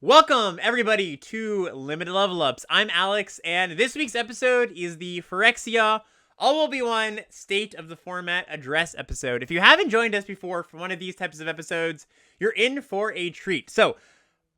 Welcome, everybody, to Limited Level Ups. I'm Alex, and this week's episode is the Phyrexia All Will Be One State of the Format Address episode. If you haven't joined us before for one of these types of episodes, you're in for a treat. So,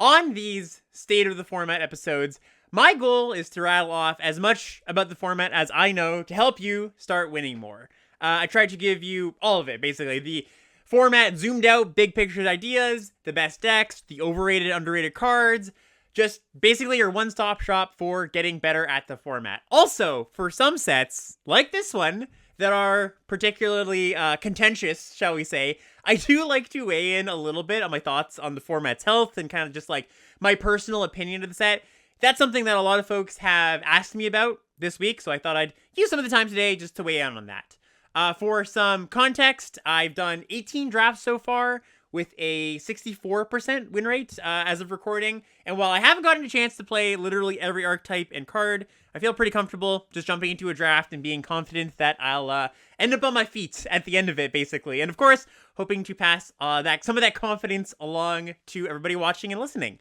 on these State of the Format episodes, my goal is to rattle off as much about the format as I know to help you start winning more. I tried to give you all of it, basically. The format zoomed out, big picture ideas, the best decks, the overrated, underrated cards, just basically your one-stop shop for getting better at the format. Also, for some sets, like this one, that are particularly contentious, shall we say, I do like to weigh in a little bit on my thoughts on the format's health and kind of just like my personal opinion of the set. That's something that a lot of folks have asked me about this week, so I thought I'd use some of the time today just to weigh in on that. For some context, I've done 18 drafts so far with a 64% win rate as of recording. And while I haven't gotten a chance to play literally every archetype and card, I feel pretty comfortable just jumping into a draft and being confident that I'll end up on my feet at the end of it, basically. And of course, hoping to pass some of that confidence along to everybody watching and listening.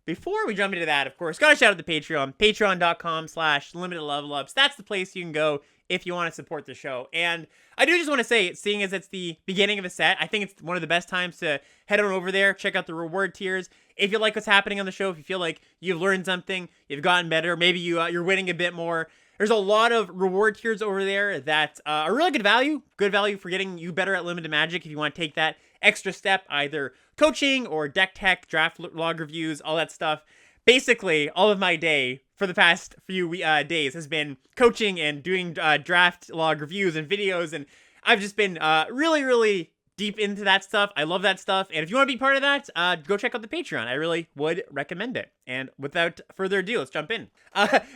Before we jump into that, of course, gotta shout out the Patreon, patreon.com/limitedlevelups. That's the place you can go if you want to support the show. And I do just want to say, seeing as it's the beginning of a set, I think it's one of the best times to head on over there, check out the reward tiers. If you like what's happening on the show, if you feel like you've learned something, you've gotten better, maybe you're winning a bit more, there's a lot of reward tiers over there that are really good value for getting you better at Limited Magic if you want to take that extra step, either coaching or deck tech, draft log reviews, all that stuff. Basically, all of my day for the past few days has been coaching and doing draft log reviews and videos, and I've just been really, really deep into that stuff. I love that stuff, and if you want to be part of that, go check out the Patreon. I really would recommend it. And without further ado, let's jump in.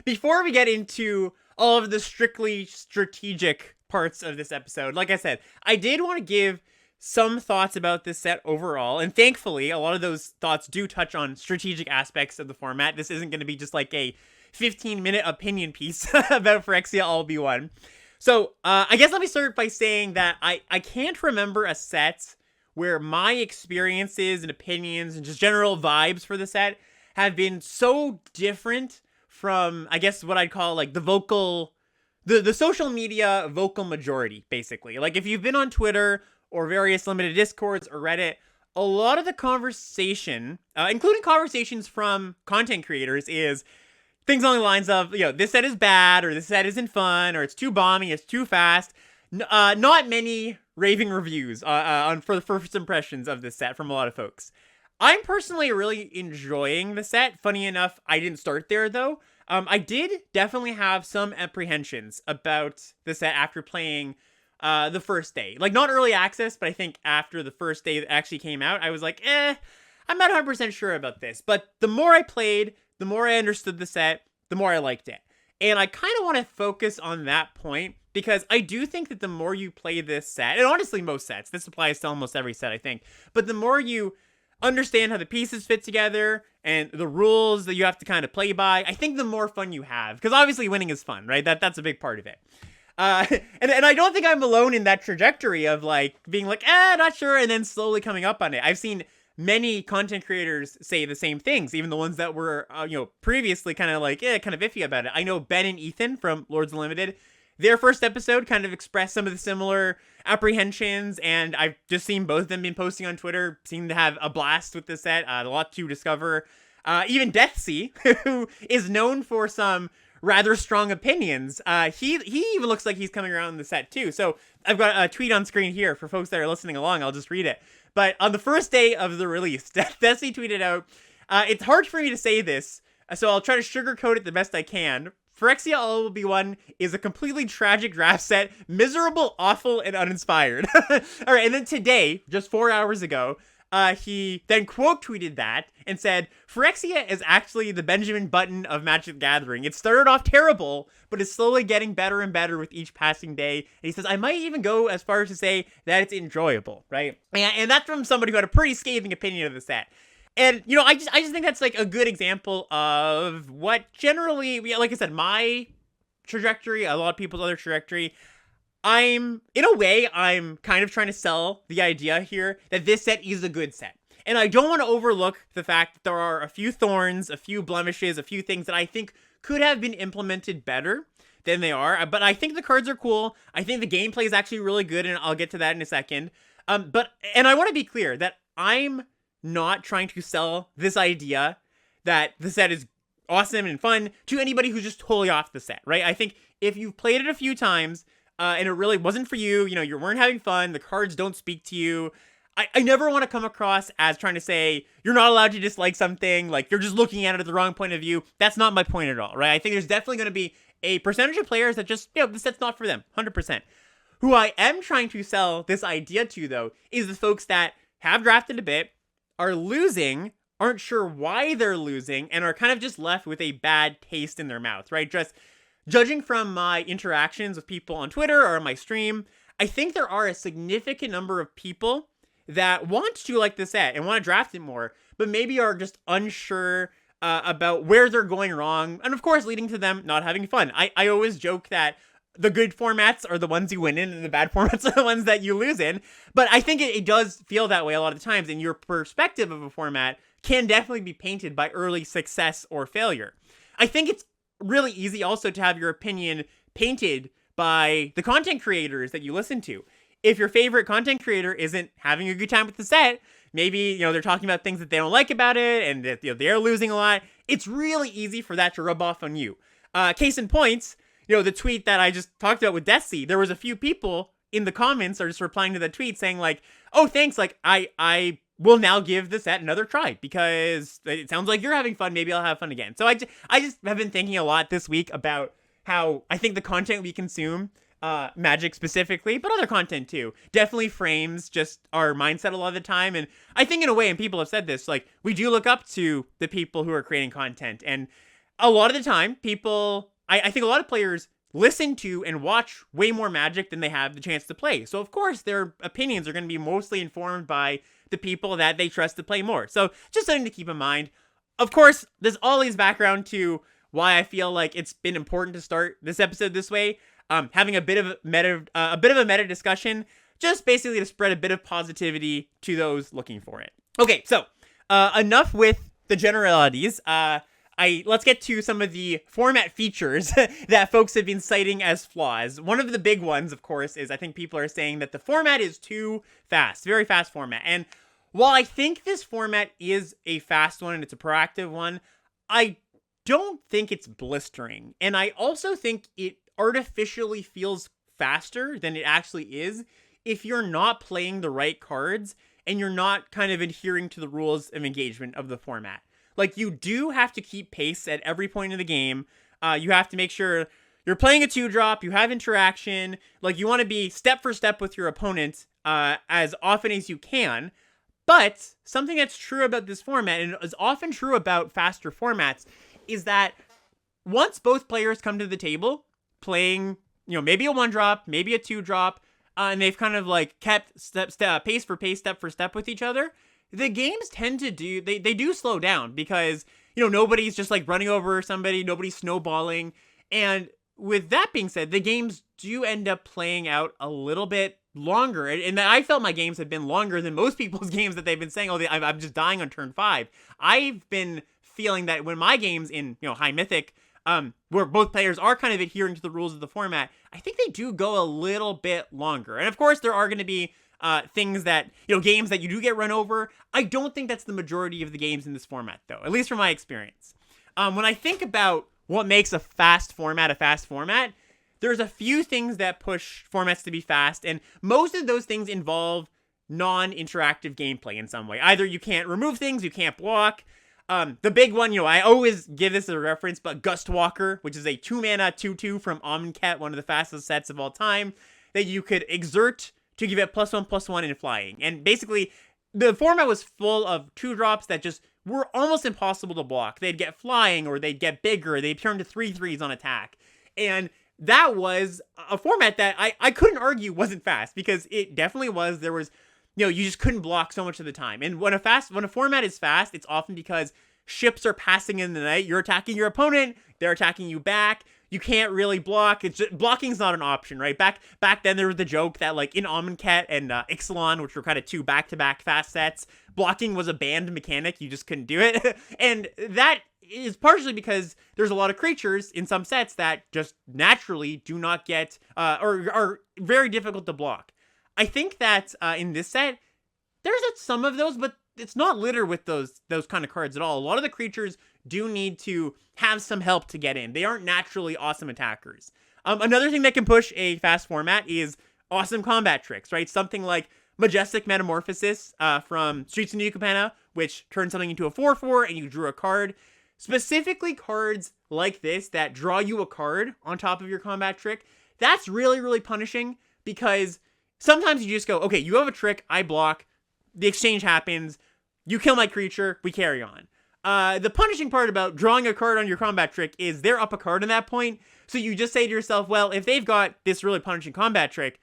Before we get into all of the strictly strategic parts of this episode, like I said, I did want to give some thoughts about this set overall, and thankfully, a lot of those thoughts do touch on strategic aspects of the format. This isn't going to be just like a 15-minute opinion piece about Phyrexia All Be One. So, I guess let me start by saying that I can't remember a set where my experiences and opinions and just general vibes for the set have been so different from, I guess, what I'd call like the social media vocal majority, basically. Like, if you've been on Twitter or various limited discords or Reddit, a lot of the conversation, including conversations from content creators, is things along the lines of, this set is bad, or this set isn't fun, or it's too bomby, it's too fast. Not many raving reviews for the first impressions of this set from a lot of folks. I'm personally really enjoying the set. Funny enough, I didn't start there, though. I did definitely have some apprehensions about the set after playing the first day. Like, not early access, but I think after the first day that actually came out, I was like, I'm not 100% sure about this. But the more I played, the more I understood the set, the more I liked it. And I kind of want to focus on that point, because I do think that the more you play this set, and honestly most sets, this applies to almost every set, I think, but the more you understand how the pieces fit together and the rules that you have to kind of play by, I think the more fun you have. Because obviously winning is fun, right? That's a big part of it. And I don't think I'm alone in that trajectory of like being like, not sure, and then slowly coming up on it. I've seen many content creators say the same things, even the ones that were, previously kind of like, kind of iffy about it. I know Ben and Ethan from Lords Unlimited, their first episode kind of expressed some of the similar apprehensions, and I've just seen both of them been posting on Twitter, seem to have a blast with the set, a lot to discover. Even Deathsea, who is known for some rather strong opinions, he even looks like he's coming around the set too. So I've got a tweet on screen here for folks that are listening along. I'll just read it. But on the first day of the release, Deathsea tweeted out, it's hard for me to say this, so I'll try to sugarcoat it the best I can. Phyrexia All Will Be One is a completely tragic draft set, miserable, awful, and uninspired. All right, and then today, just 4 hours ago, he then quote tweeted that and said, Phyrexia is actually the Benjamin Button of Magic the Gathering. It started off terrible, but is slowly getting better and better with each passing day. And he says, I might even go as far as to say that it's enjoyable, right? And that's from somebody who had a pretty scathing opinion of the set. And, I just think that's like a good example of what generally, like I said, my trajectory, a lot of people's other trajectory, in a way, I'm kind of trying to sell the idea here that this set is a good set. And I don't want to overlook the fact that there are a few thorns, a few blemishes, a few things that I think could have been implemented better than they are. But I think the cards are cool. I think the gameplay is actually really good, and I'll get to that in a second. And I want to be clear that I'm not trying to sell this idea that the set is awesome and fun to anybody who's just totally off the set, right? I think if you've played it a few times and it really wasn't for you, you weren't having fun, the cards don't speak to you, I never want to come across as trying to say you're not allowed to dislike something, like you're just looking at it at the wrong point of view. That's not my point at all, right? I think there's definitely going to be a percentage of players that just, the set's not for them, 100%. Who I am trying to sell this idea to, though, is the folks that have drafted a bit, are losing, aren't sure why they're losing, and are kind of just left with a bad taste in their mouth, right? Just judging from my interactions with people on Twitter or on my stream, I think there are a significant number of people that want to like the set and want to draft it more, but maybe are just unsure about where they're going wrong, and of course leading to them not having fun. I always joke that the good formats are the ones you win in, and the bad formats are the ones that you lose in, but I think it does feel that way a lot of the times, and your perspective of a format can definitely be painted by early success or failure. I think it's really easy also to have your opinion painted by the content creators that you listen to. If your favorite content creator isn't having a good time with the set, maybe, they're talking about things that they don't like about it, and that, they're losing a lot, it's really easy for that to rub off on you. Case in point, the tweet that I just talked about with Deathsea, there was a few people in the comments are just replying to that tweet saying like, oh, thanks, like, I will now give the set another try because it sounds like you're having fun, maybe I'll have fun again. So I just have been thinking a lot this week about how I think the content we consume, Magic specifically, but other content too, definitely frames just our mindset a lot of the time. And I think in a way, and people have said this, like, we do look up to the people who are creating content. And a lot of the time, I think a lot of players listen to and watch way more Magic than they have the chance to play. So of course, their opinions are going to be mostly informed by the people that they trust to play more. So just something to keep in mind. Of course, this all leads background to why I feel like it's been important to start this episode this way. Having a bit of a meta discussion, just basically to spread a bit of positivity to those looking for it. Okay, so enough with the generalities. Let's get to some of the format features that folks have been citing as flaws. One of the big ones, of course, is I think people are saying that the format is too fast, very fast format. And while I think this format is a fast one and it's a proactive one, I don't think it's blistering. And I also think it artificially feels faster than it actually is if you're not playing the right cards and you're not kind of adhering to the rules of engagement of the format. Like, you do have to keep pace at every point of the game. You have to make sure you're playing a 2-drop, you have interaction, like, you want to be step for step with your opponent as often as you can. But something that's true about this format, and is often true about faster formats, is that once both players come to the table playing, maybe a 1-drop, maybe a 2-drop, and they've kind of like kept pace for pace, step for step with each other, the games tend to they do slow down because, nobody's just like running over somebody, nobody's snowballing. And with that being said, the games do end up playing out a little bit longer. And I felt my games have been longer than most people's games that they've been saying, I'm just dying on turn 5. I've been feeling that when my games in, High Mythic, where both players are kind of adhering to the rules of the format, I think they do go a little bit longer. And of course, there are going to be things that, games that you do get run over. I don't think that's the majority of the games in this format, though, at least from my experience. When I think about what makes a fast format, there's a few things that push formats to be fast, and most of those things involve non-interactive gameplay in some way. Either you can't remove things, you can't block. The big one, I always give this as a reference, but Gustwalker, which is a 2-mana 2/2 from Amonkhet, one of the fastest sets of all time, that you could exert to give it +1/+1 in flying. And basically, the format was full of 2-drops that just were almost impossible to block. They'd get flying, or they'd get bigger, they'd turn to 3/3s on attack. And that was a format that I couldn't argue wasn't fast, because it definitely was. You just couldn't block so much of the time. And when a format is fast, it's often because ships are passing in the night. You're attacking your opponent. They're attacking you back. You can't really block. Blocking's not an option, right? Back then, there was the joke that, like, in Amonkhet and Ixalan, which were kind of two back-to-back fast sets, blocking was a banned mechanic. You just couldn't do it. And that is partially because there's a lot of creatures in some sets that just naturally do not get, or are very difficult to block. I think that in this set, there's some of those, but it's not littered with those kind of cards at all. A lot of the creatures do need to have some help to get in. They aren't naturally awesome attackers. Another thing that can push a fast format is awesome combat tricks, right? Something like Majestic Metamorphosis from Streets of New Capenna, which turns something into a 4/4 and you drew a card. Specifically cards like this that draw you a card on top of your combat trick, that's really, really punishing because sometimes you just go, okay, you have a trick, I block, the exchange happens, you kill my creature, we carry on. The punishing part about drawing a card on your combat trick is they're up a card at that point, so you just say to yourself, well, if they've got this really punishing combat trick,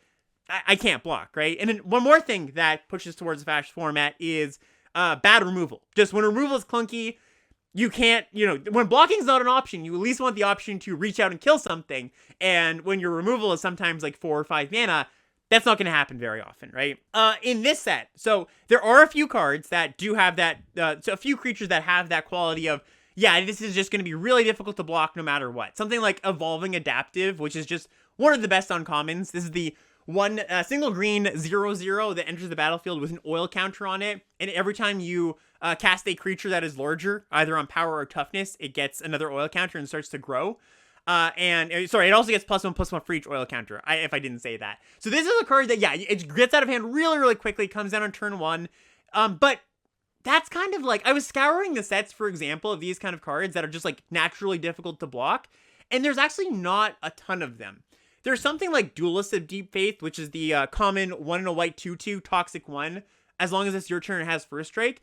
I can't block, right? And then one more thing that pushes towards the fast format is bad removal. Just when removal is clunky, you can't, when blocking's not an option, you at least want the option to reach out and kill something, and when your removal is sometimes like 4 or 5 mana, that's not going to happen very often, right? In this set, so there are a few cards that do have that, so a few creatures that have that quality of, yeah, this is just going to be really difficult to block no matter what. Something like Evolving Adaptive, which is just one of the best uncommons. This is the one single green 0/0 that enters the battlefield with an oil counter on it, and every time you cast a creature that is larger, either on power or toughness, it gets another oil counter and starts to grow. It also gets +1/+1 for each oil counter, if I didn't say that. So this is a card that, yeah, it gets out of hand really, really quickly, comes down on turn 1, but that's kind of like, I was scouring the sets, for example, of these kind of cards that are just, like, naturally difficult to block, and there's actually not a ton of them. There's something like Duelist of Deep Faith, which is the common 1 and a white 2/2 Toxic 1, as long as it's your turn and has first strike.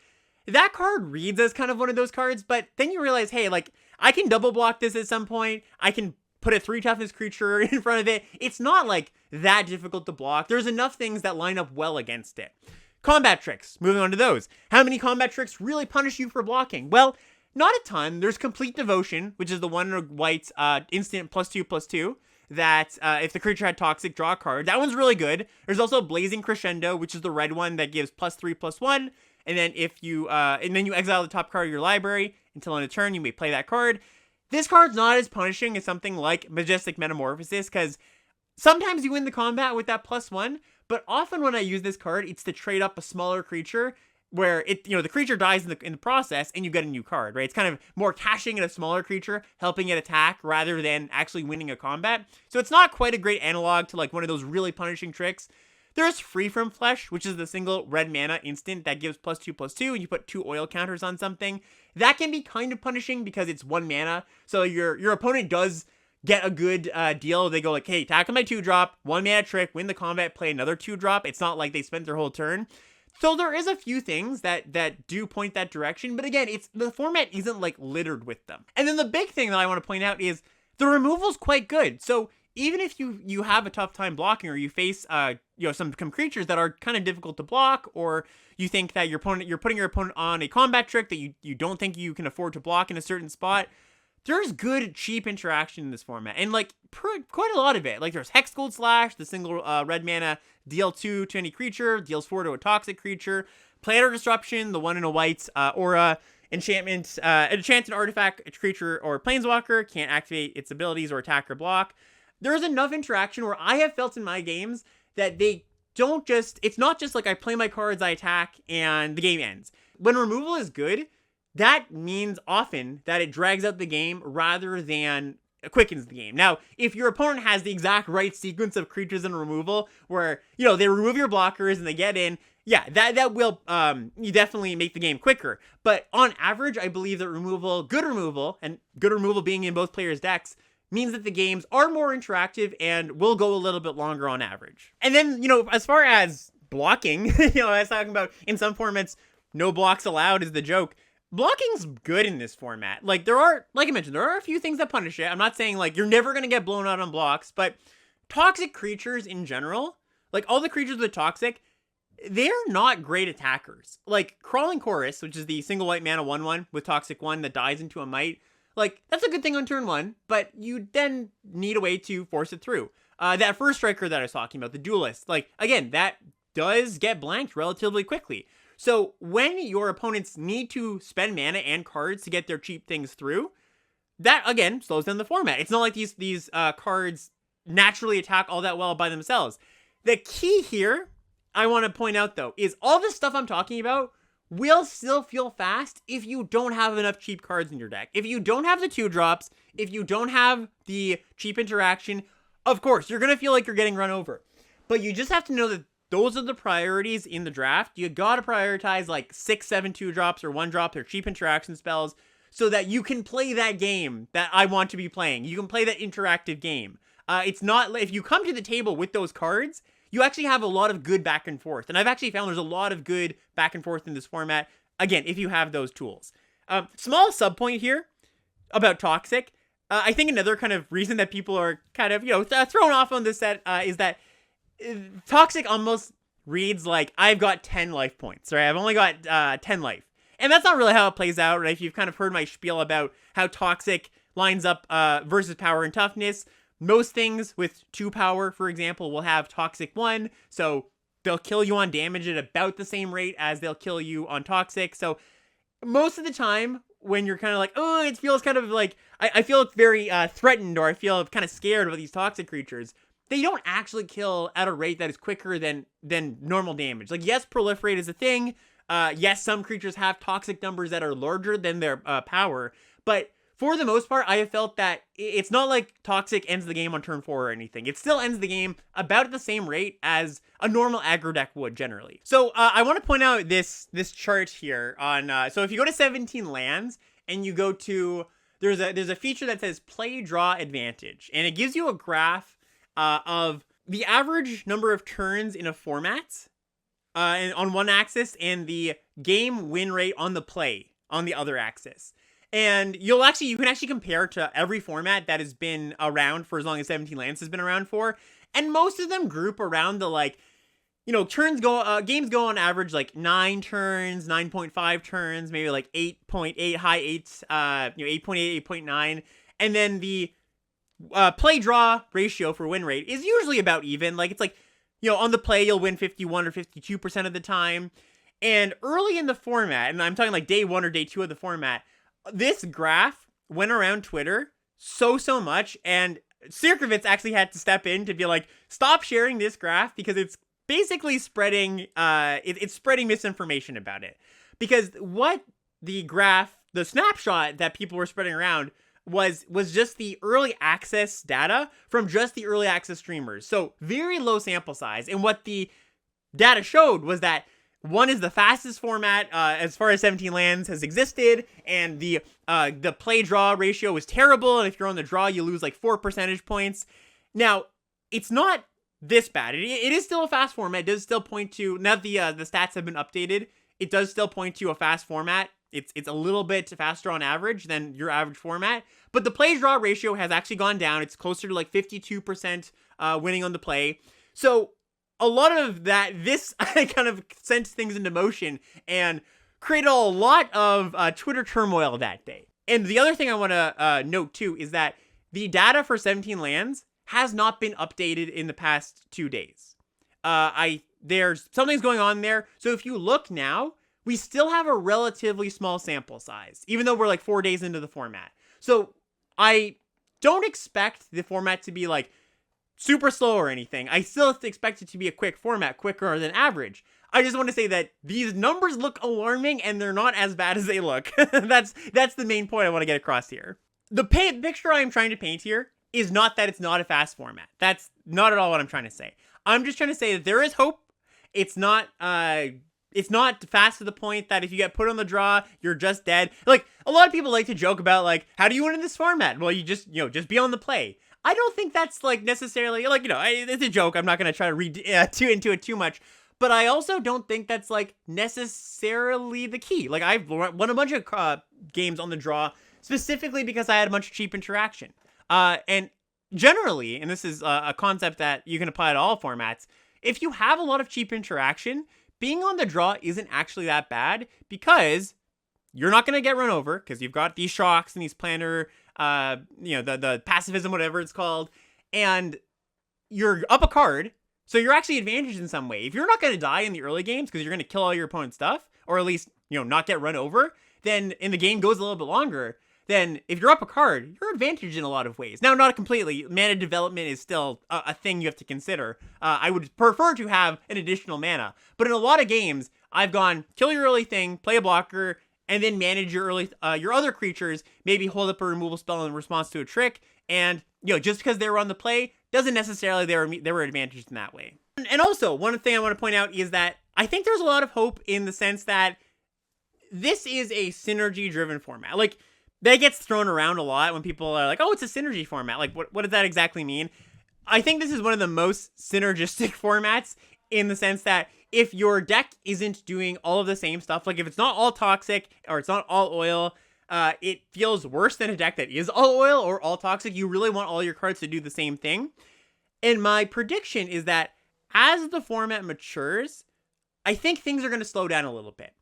That card reads as kind of one of those cards, but then you realize, hey, like, I can double block this at some point. I can put a 3 toughness creature in front of it. It's not, like, that difficult to block. There's enough things that line up well against it. Combat tricks. Moving on to those. How many combat tricks really punish you for blocking? Well, not a ton. There's Complete Devotion, which is the 1 and a white instant +2/+2. That if the creature had Toxic, draw a card. That one's really good. There's also Blazing Crescendo, which is the red one that gives +3/+1. And then if you you exile the top card of your library until end of turn, you may play that card. This card's not as punishing as something like Majestic Metamorphosis, because sometimes you win the combat with that +1, but often when I use this card, it's to trade up a smaller creature where the creature dies in the process and you get a new card, right? It's kind of more cashing in a smaller creature, helping it attack rather than actually winning a combat. So it's not quite a great analog to like one of those really punishing tricks. There's Free From Flesh, which is the single red mana instant that gives +2/+2, and you put 2 oil counters on something. That can be kind of punishing because it's 1 mana, so your opponent does get a good deal. They go like, hey, tackle my 2-drop, 1 mana trick, win the combat, play another 2-drop. It's not like they spent their whole turn. So there is a few things that do point that direction, but again, the format isn't like littered with them. And then the big thing that I want to point out is the removal's quite good. So even if you have a tough time blocking, or you face some creatures that are kind of difficult to block, or you think that you're putting your opponent on a combat trick that you don't think you can afford to block in a certain spot, there's good cheap interaction in this format, and like quite a lot of it. Like there's Hexgold Slash, the single red mana, deal 2 to any creature, deals 4 to a toxic creature. Planar Disruption, the 1 and a white aura enchantment, enchanted artifact creature or planeswalker can't activate its abilities or attack or block. There's enough interaction where I have felt in my games that it's not just like I play my cards, I attack, and the game ends. When removal is good, that means often that it drags out the game rather than quickens the game. Now, if your opponent has the exact right sequence of creatures and removal, where, they remove your blockers and they get in, yeah, that will you definitely make the game quicker. But on average, I believe that good removal being in both players' decks, means that the games are more interactive and will go a little bit longer on average. And then, as far as blocking, I was talking about in some formats, no blocks allowed is the joke. Blocking's good in this format. Like I mentioned, there are a few things that punish it. I'm not saying like you're never going to get blown out on blocks, but toxic creatures in general, like all the creatures that are toxic, they're not great attackers. Like, Crawling Chorus, which is the single white mana 1/1 with Toxic 1 that dies into a Might, like, that's a good thing on turn 1, but you then need a way to force it through. That first striker that I was talking about, the Duelist, like, again, that does get blanked relatively quickly. So when your opponents need to spend mana and cards to get their cheap things through, that, again, slows down the format. It's not like these cards naturally attack all that well by themselves. The key here, I want to point out, though, is all this stuff I'm talking about will still feel fast if you don't have enough cheap cards in your deck. If you don't have the 2-drops, if you don't have the cheap interaction, of course, you're going to feel like you're getting run over. But you just have to know that those are the priorities in the draft. You got to prioritize like 6, 7 2-drops or 1-drop or cheap interaction spells so that you can play that game that I want to be playing. You can play that interactive game. It's not, if you come to the table with those cards, you actually have a lot of good back and forth. And I've actually found there's a lot of good back and forth in this format, again, if you have those tools. Small sub point here about Toxic. I think another kind of reason that people are kind of, thrown off on this set is that Toxic almost reads like, I've got 10 life points, right? I've only got 10 life. And that's not really how it plays out, right? If you've kind of heard my spiel about how Toxic lines up versus power and toughness, most things with 2 power, for example, will have Toxic 1, so they'll kill you on damage at about the same rate as they'll kill you on Toxic. So most of the time, when you're kind of like, oh, it feels kind of like, I feel very threatened, or I feel kind of scared about these Toxic creatures, they don't actually kill at a rate that is quicker than normal damage. Like, yes, proliferate is a thing. Yes, some creatures have Toxic numbers that are larger than their power, but for the most part, I have felt that it's not like Toxic ends the game on turn 4 or anything. It still ends the game about at the same rate as a normal aggro deck would generally. So I want to point out this chart here on. So if you go to 17 lands and you go to there's a feature that says play draw advantage, and it gives you a graph of the average number of turns in a format and on one axis, and the game win rate on the play on the other axis. And you can actually compare to every format that has been around for as long as 17 lands has been around for. And most of them group around the games go on average like 9 turns, 9.5 turns, maybe like 8.8, high 8s, 8.8, 8.9. And then the play draw ratio for win rate is usually about even. Like, it's like, on the play, you'll win 51 or 52% of the time. And early in the format, and I'm talking like day 1 or day 2 of the format, this graph went around Twitter so much, and Sirkovitz actually had to step in to be like, stop sharing this graph because it's basically spreading, it's spreading misinformation about it. Because what the snapshot that people were spreading around was just the early access data from just the early access streamers. So very low sample size. And what the data showed was that 1 is the fastest format as far as 17 lands has existed, and the play draw ratio is terrible, and if you're on the draw, you lose like 4 percentage points. Now, it's not this bad. It is still a fast format. It does still point to, now that the stats have been updated, it does still point to a fast format. It's a little bit faster on average than your average format, but the play draw ratio has actually gone down. It's closer to like 52% winning on the play. So a lot of that, this kind of sent things into motion and created a lot of Twitter turmoil that day. And the other thing I want to note too is that the data for 17 lands has not been updated in the past 2 days. There's something's going on there. So if you look now, we still have a relatively small sample size, even though we're like 4 days into the format. So I don't expect the format to be like super slow or anything. I still expect it to be a quick format, quicker than average. I just want to say that these numbers look alarming and they're not as bad as they look. That's the main point I want to get across here. The picture I'm trying to paint here is not that it's not a fast format. That's not at all what I'm trying to say. I'm just trying to say that there is hope. It's not fast to the point that if you get put on the draw, you're just dead. Like, a lot of people like to joke about, like, how do you win in this format? Well, you just be on the play. I don't think that's, like, necessarily, like, it's a joke. I'm not going to try to read into it too much. But I also don't think that's, like, necessarily the key. Like, I've won a bunch of games on the draw specifically because I had a bunch of cheap interaction. And generally, and this is a concept that you can apply to all formats, if you have a lot of cheap interaction, being on the draw isn't actually that bad because you're not going to get run over because you've got these shocks and these planner, the pacifism, whatever it's called, and you're up a card, so you're actually advantaged in some way. If you're not going to die in the early games because you're going to kill all your opponent's stuff, or at least, not get run over, then and the game goes a little bit longer, then if you're up a card, you're advantaged in a lot of ways. Now, not completely. Mana development is still a thing you have to consider. I would prefer to have an additional mana, but in a lot of games, I've gone kill your early thing, play a blocker, and then manage your your other creatures, maybe hold up a removal spell in response to a trick, and, just because they were on the play, doesn't necessarily they were advantaged in that way. And also, one thing I want to point out is that I think there's a lot of hope in the sense that this is a synergy-driven format. Like, that gets thrown around a lot when people are like, oh, it's a synergy format. Like, what does that exactly mean? I think this is one of the most synergistic formats in the sense that if your deck isn't doing all of the same stuff, like if it's not all toxic or it's not all oil, it feels worse than a deck that is all oil or all toxic. You really want all your cards to do the same thing. And my prediction is that as the format matures, I think things are going to slow down a little bit.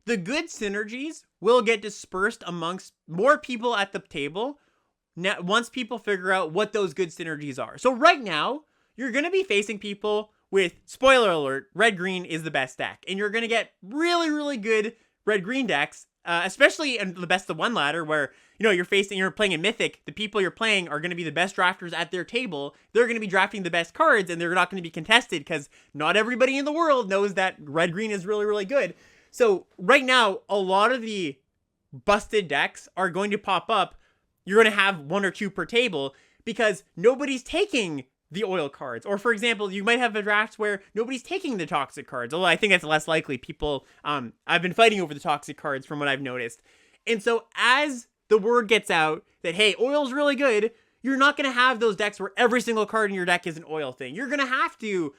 The good synergies will get dispersed amongst more people at the table once people figure out what those good synergies are. So right now, you're going to be facing people with, spoiler alert, red-green is the best deck. And you're going to get really, really good red-green decks, especially in the best of one ladder where, you're playing in Mythic. The people you're playing are going to be the best drafters at their table. They're going to be drafting the best cards, and they're not going to be contested because not everybody in the world knows that red-green is really, really good. So right now, a lot of the busted decks are going to pop up. You're going to have one or two per table because nobody's taking the oil cards. Or for example, you might have a draft where nobody's taking the toxic cards. Although I think that's less likely. People, I've been fighting over the toxic cards from what I've noticed. And so as the word gets out that, hey, oil's really good, you're not going to have those decks where every single card in your deck is an oil thing. You're going to have to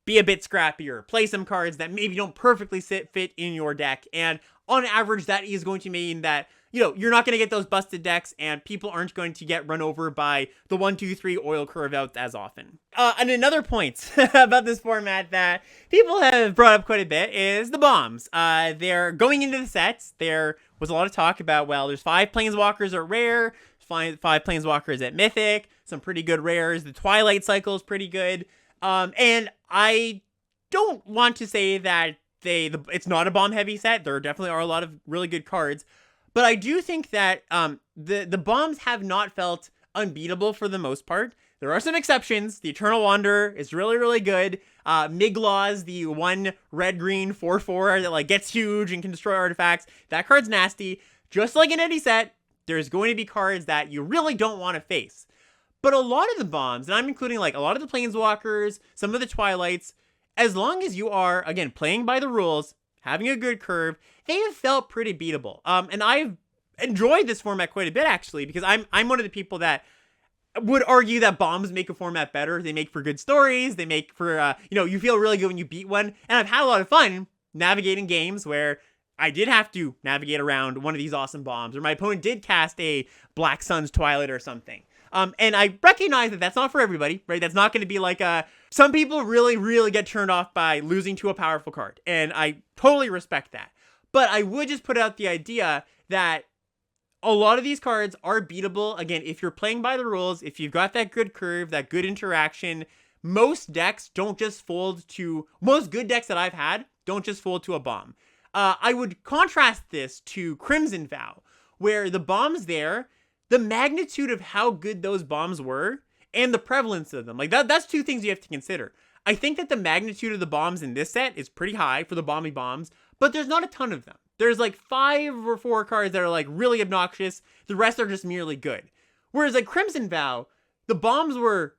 be a bit scrappier, play some cards that maybe don't perfectly fit in your deck. And on average, that is going to mean that, you're not going to get those busted decks and people aren't going to get run over by the 1, 2, 3 oil curve outs as often. And another point about this format that people have brought up quite a bit is the bombs. They're going into the sets. There was a lot of talk about, well, there's 5 planeswalkers at rare, 5 planeswalkers at mythic, some pretty good rares. The Twilight cycle is pretty good. And I don't want to say that it's not a bomb heavy set. There definitely are a lot of really good cards, but I do think that the bombs have not felt unbeatable for the most part. There are some exceptions. The Eternal Wanderer is really, really good. Miglaw's the 1 red-green 4/4 that gets huge and can destroy artifacts. That card's nasty. Just like in any set, there's going to be cards that you really don't want to face. But a lot of the bombs, and I'm including a lot of the Planeswalkers, some of the Twilights, as long as you are, again, playing by the rules, having a good curve, they have felt pretty beatable. And I've enjoyed this format quite a bit, actually, because I'm one of the people that would argue that bombs make a format better. They make for good stories. They make for, you feel really good when you beat one. And I've had a lot of fun navigating games where I did have to navigate around one of these awesome bombs, or my opponent did cast a Black Sun's Twilight or something. And I recognize that that's not for everybody, right? That's not going to be some people really, really get turned off by losing to a powerful card. And I totally respect that. But I would just put out the idea that a lot of these cards are beatable. Again, if you're playing by the rules, if you've got that good curve, that good interaction, most good decks that I've had don't just fold to a bomb. I would contrast this to Crimson Vow, where the bombs there, the magnitude of how good those bombs were and the prevalence of them. That's two things you have to consider. I think that the magnitude of the bombs in this set is pretty high for the bomby bombs, but there's not a ton of them. There's 5 or 4 cards that are really obnoxious. The rest are just merely good. Whereas Crimson Vow, the bombs were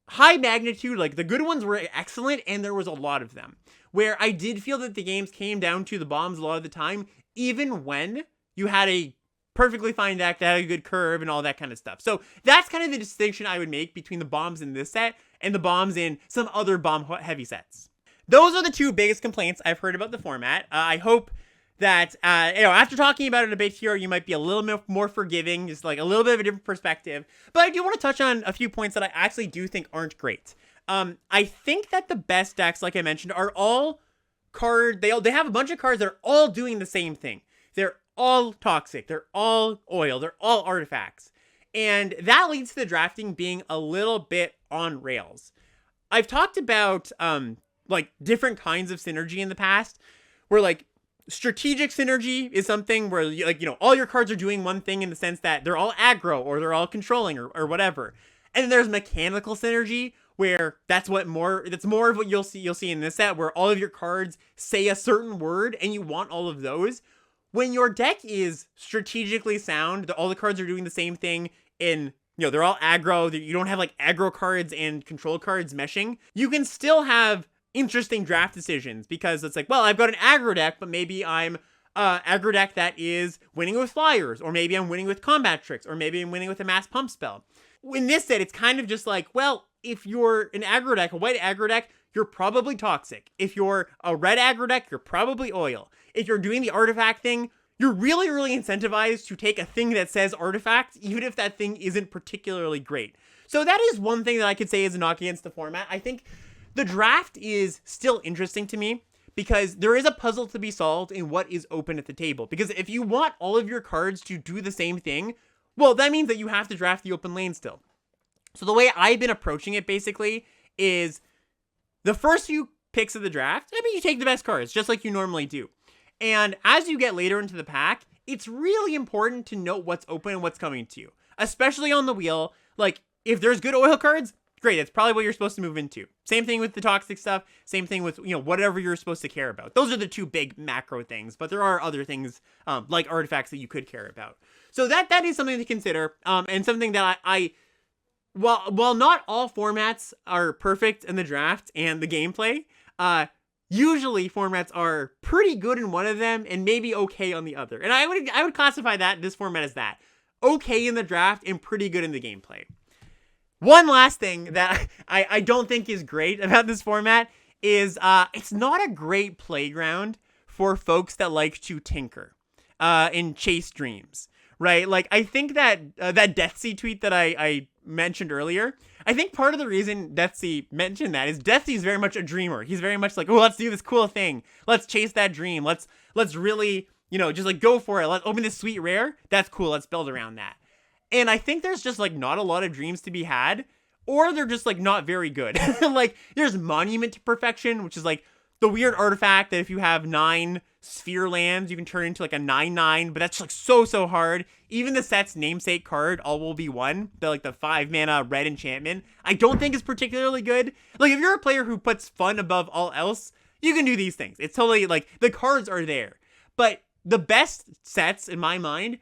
high magnitude, the good ones were excellent, and there was a lot of them. Where I did feel that the games came down to the bombs a lot of the time, even when you had a perfectly fine deck that had a good curve and all that kind of stuff. So that's kind of the distinction I would make between the bombs in this set and the bombs in some other bomb heavy sets. Those are the 2 biggest complaints I've heard about the format. I hope that, after talking about it a bit here, you might be a little bit more forgiving, just a little bit of a different perspective. But I do want to touch on a few points that I actually do think aren't great. I think that the best decks, like I mentioned, are all card. They have a bunch of cards that are all doing the same thing. They're all toxic. They're all oil. They're all artifacts. And that leads to the drafting being a little bit on rails. I've talked about like different kinds of synergy in the past, where like strategic synergy is something where like, you know, all your cards are doing one thing in the sense that they're all aggro or they're all controlling or whatever. And then there's mechanical synergy, where that's more of what you'll see in this set, where all of your cards say a certain word and you want all of those. When your deck is strategically sound, all the cards are doing the same thing in, you know, they're all aggro, you don't have like aggro cards and control cards meshing, you can still have interesting draft decisions, because it's like, well, I've got an aggro deck, but maybe I'm aggro deck that is winning with flyers, or maybe I'm winning with combat tricks, or maybe I'm winning with a mass pump spell. In this set, it's kind of just like, well, if you're an aggro deck, a white aggro deck, you're probably toxic. If you're a red aggro deck, you're probably oil. If you're doing the artifact thing, you're really, really incentivized to take a thing that says artifact, even if that thing isn't particularly great. So that is one thing that I could say is a knock against the format. I think the draft is still interesting to me, because there is a puzzle to be solved in what is open at the table. Because if you want all of your cards to do the same thing, well, that means that you have to draft the open lane still. So the way I've been approaching it basically is the first few picks of the draft, I mean, you take the best cards, just like you normally do. And as you get later into the pack, it's really important to note what's open and what's coming to you. Especially on the wheel. Like, if there's good oil cards, great, that's probably what you're supposed to move into. Same thing with the toxic stuff, same thing with, you know, whatever you're supposed to care about. Those are the two big macro things, but there are other things, like artifacts, that you could care about. So that is something to consider, and something that while not all formats are perfect in the draft and the gameplay, usually formats are pretty good in one of them and maybe okay on the other. And I would classify this format as that. Okay in the draft and pretty good in the gameplay. One last thing that I don't think is great about this format is it's not a great playground for folks that like to tinker and chase dreams, right? Like, I think that that Deathsea tweet that I mentioned earlier, I think part of the reason Deathsea mentioned that is Deathsea's very much a dreamer. He's very much like, oh, let's do this cool thing. Let's chase that dream. Let's really, you know, just like go for it. Let's open this sweet rare. That's cool. Let's build around that. And I think there's just like not a lot of dreams to be had, or they're just like not very good. Like, there's Monument to Perfection, which is like the weird artifact that if you have 9 sphere lands, you can turn into like a 9/9, but that's like so hard. Even the set's namesake card, All Will Be One, the 5 mana red enchantment, I don't think is particularly good. Like, if you're a player who puts fun above all else, you can do these things. It's totally like, the cards are there. But the best sets, in my mind,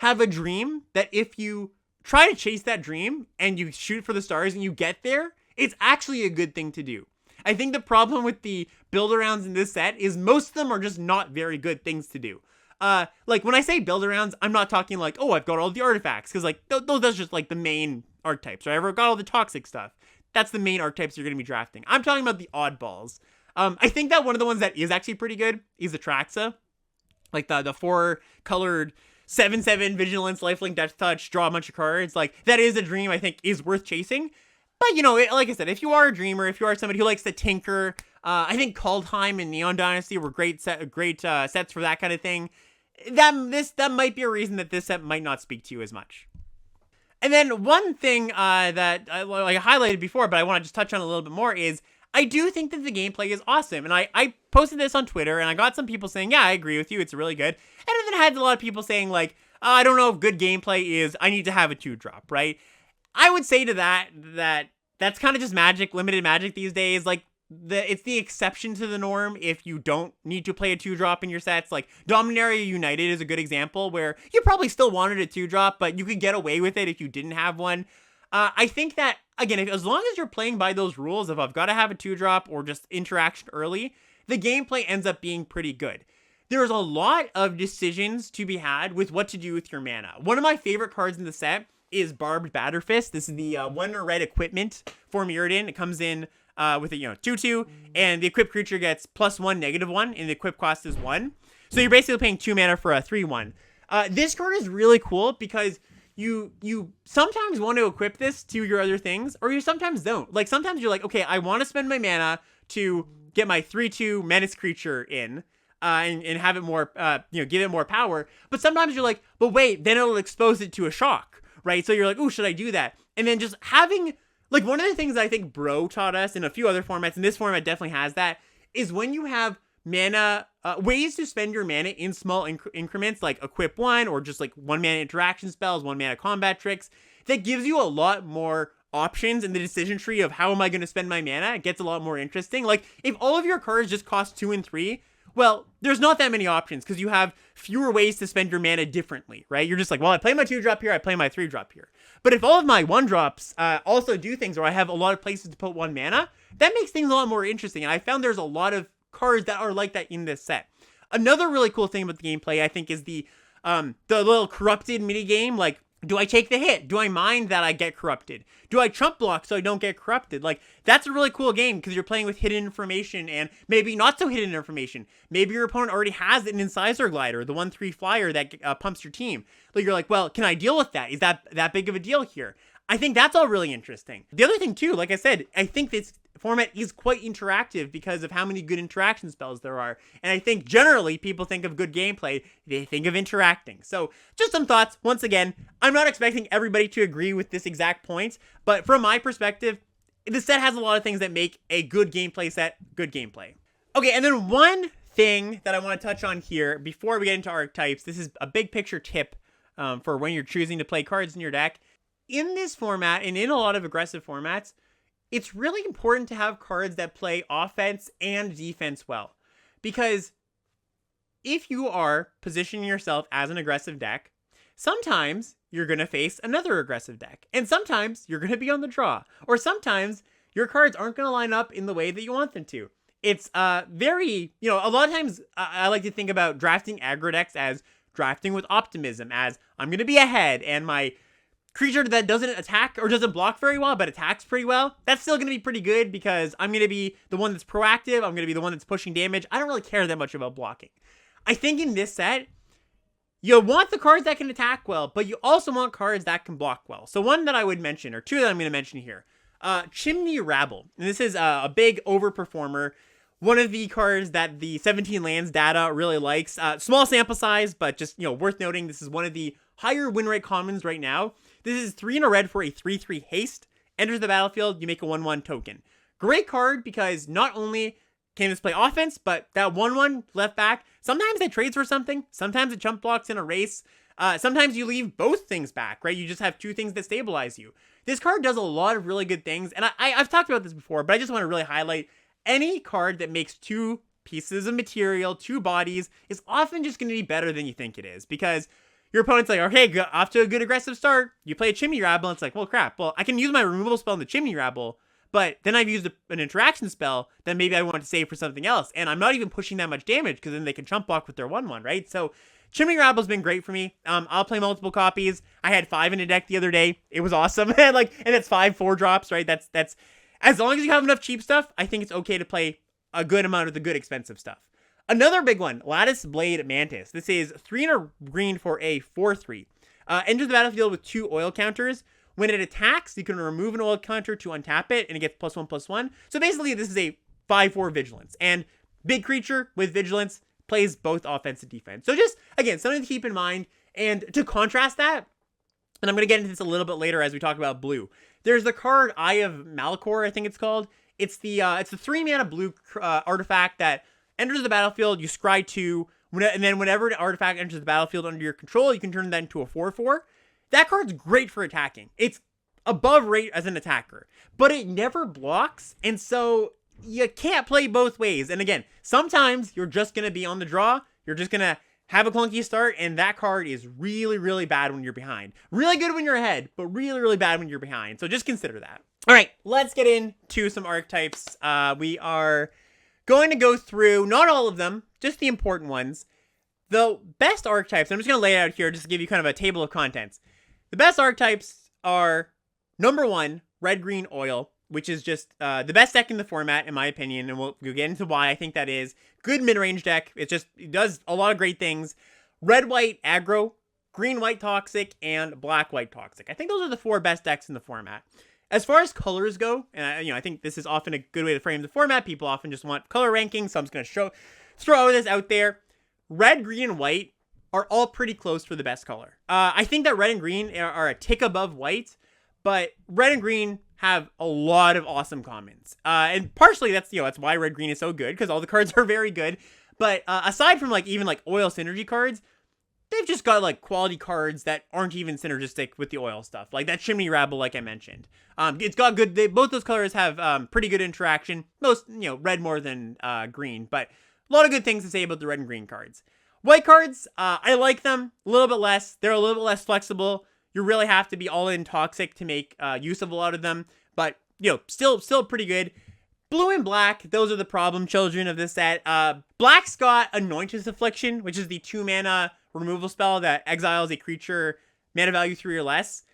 have a dream that if you try to chase that dream and you shoot for the stars and you get there, it's actually a good thing to do. I think the problem with the build-arounds in this set is most of them are just not very good things to do. Like, when I say build-arounds, I'm not talking like, oh, I've got all the artifacts, because like, those just like the main archetypes, right? I've got all the toxic stuff. That's the main archetypes you're going to be drafting. I'm talking about the oddballs. I think that one of the ones that is actually pretty good is Atraxa. Like the 4-colored 7/7 Vigilance, Lifelink, Death Touch, draw a bunch of cards. Like, that is a dream I think is worth chasing. But, you know, like I said, if you are a dreamer, if you are somebody who likes to tinker, I think Kaldheim and Neon Dynasty were great sets for that kind of thing. That might be a reason that this set might not speak to you as much. And then one thing that I highlighted before, but I want to just touch on a little bit more, is I do think that the gameplay is awesome. And I posted this on Twitter, and I got some people saying, yeah, I agree with you, it's really good. And then I had a lot of people saying, like, I don't know if good gameplay is, I need to have a 2-drop, right? I would say to that's kind of just Magic, limited Magic these days. Like, it's the exception to the norm if you don't need to play a 2-drop in your sets. Like, Dominaria United is a good example where you probably still wanted a 2-drop, but you could get away with it if you didn't have one. I think that, again, as long as you're playing by those rules of I've got to have a 2-drop or just interaction early, the gameplay ends up being pretty good. There's a lot of decisions to be had with what to do with your mana. One of my favorite cards in the set is Barbed Batterfist. This is the 1 red equipment for Mirrodin. It comes in with a 2/2, and the equipped creature gets +1, -1, and the equip cost is 1. So you're basically paying 2 mana for a 3/1. This card is really cool because you sometimes want to equip this to your other things, or you sometimes don't. Like, sometimes you're like, okay, I want to spend my mana to get my 3/2 menace creature in, and have it more, give it more power. But sometimes you're like, but wait, then it'll expose it to a shock, right? So you're like, oh, should I do that? And then just having, like, one of the things I think Bro taught us in a few other formats, and this format definitely has that, is when you have mana, ways to spend your mana in small increments, like equip 1, or just like 1 mana interaction spells, 1 mana combat tricks, that gives you a lot more options in the decision tree of how am I going to spend my mana. It gets a lot more interesting. Like, if all of your cards just cost 2 and 3, well, there's not that many options because you have fewer ways to spend your mana differently, right? You're just like, well, I play my 2-drop here, I play my 3-drop here. But if all of my 1-drops also do things, or I have a lot of places to put 1 mana, that makes things a lot more interesting. And I found there's a lot of cards that are like that in this set. Another really cool thing about the gameplay, I think, is the little corrupted mini game. Like, do I take the hit? Do I mind that I get corrupted? Do I chump block so I don't get corrupted? Like, that's a really cool game because you're playing with hidden information and maybe not so hidden information. Maybe your opponent already has an Incisor Glider, the 1/3 flyer that pumps your team. Like, you're like, well, can I deal with that? Is that big of a deal here? I think that's all really interesting. The other thing too, like I said, I think this format is quite interactive because of how many good interaction spells there are. And I think generally people think of good gameplay, they think of interacting. So just some thoughts. Once again, I'm not expecting everybody to agree with this exact point, but from my perspective, the set has a lot of things that make a good gameplay set good gameplay. Okay, and then one thing that I want to touch on here before we get into archetypes, this is a big picture tip for when you're choosing to play cards in your deck. In this format, and in a lot of aggressive formats, it's really important to have cards that play offense and defense well. Because if you are positioning yourself as an aggressive deck, sometimes you're going to face another aggressive deck. And sometimes you're going to be on the draw. Or sometimes your cards aren't going to line up in the way that you want them to. It's very, a lot of times I like to think about drafting aggro decks as drafting with optimism, as I'm going to be ahead and my creature that doesn't attack or doesn't block very well but attacks pretty well, that's still going to be pretty good because I'm going to be the one that's proactive. I'm going to be the one that's pushing damage. I don't really care that much about blocking. I think in this set, you want the cards that can attack well, but you also want cards that can block well. So one that I would mention, or two that I'm going to mention here, Chimney Rabble. And this is a big overperformer. One of the cards that the 17 lands data really likes. Small sample size, but just, worth noting, this is one of the higher win rate commons right now. This is 3 and a red for a 3/3 haste. Enters the battlefield, you make a 1/1 token. Great card because not only can this play offense, but that 1/1 left back, sometimes it trades for something. Sometimes it jump blocks in a race. Sometimes you leave both things back, right? You just have 2 things that stabilize you. This card does a lot of really good things. And I've talked about this before, but I just want to really highlight any card that makes 2 pieces of material, 2 bodies, is often just going to be better than you think it is. Because your opponent's like, okay, off to a good aggressive start. You play a Chimney Rabble, and it's like, well, crap. Well, I can use my removal spell in the Chimney Rabble, but then I've used an interaction spell that maybe I want to save for something else. And I'm not even pushing that much damage because then they can chump block with their 1/1, right? So Chimney Rabble's been great for me. I'll play multiple copies. I had 5 in a deck the other day. It was awesome. And it's 5 4-drops, right? That's as long as you have enough cheap stuff, I think it's okay to play a good amount of the good expensive stuff. Another big one, Lattice Blade Mantis. This is 3 and a green for a 4/3. Enters the battlefield with 2 oil counters. When it attacks, you can remove an oil counter to untap it, and it gets +1/+1. So basically, this is a 5/4 vigilance. And big creature with vigilance plays both offense and defense. So just, again, something to keep in mind. And to contrast that, and I'm going to get into this a little bit later as we talk about blue, there's the card Eye of Malachor, I think it's called. It's the 3 mana blue artifact that enters the battlefield, you scry 2, and then whenever an artifact enters the battlefield under your control, you can turn that into a 4/4. That card's great for attacking. It's above rate as an attacker, but it never blocks, and so you can't play both ways. And again, sometimes you're just going to be on the draw, you're just going to have a clunky start, and that card is really, really bad when you're behind. Really good when you're ahead, but really, really bad when you're behind. So just consider that. All right, let's get into some archetypes. We are going to go through, not all of them, just the important ones. The best archetypes, I'm just going to lay it out here just to give you kind of a table of contents. The best archetypes are, number 1, red-green oil, which is just the best deck in the format, in my opinion, and we'll get into why I think that is. Good mid-range deck. It does a lot of great things. Red-white aggro, green-white toxic, and black-white toxic. I think those are the 4 best decks in the format. As far as colors go, and I think this is often a good way to frame the format. People often just want color rankings, so I'm just going to throw this out there. Red, green, and white are all pretty close for the best color. I think that red and green are a tick above white, but red and green have a lot of awesome commons. And partially that's why red green is so good, because all the cards are very good. But aside from even oil synergy cards, they've just got quality cards that aren't even synergistic with the oil stuff, like that Chimney Rabble, like I mentioned. It's got good. Both those colors have pretty good interaction. Most red more than green, but a lot of good things to say about the red and green cards. White cards, I like them a little bit less. They're a little bit less flexible. You really have to be all in toxic to make use of a lot of them, but still pretty good. Blue and black, those are the problem children of this set. Black's got Anointed Affliction, which is the 2-mana removal spell that exiles a creature mana value 3 or less.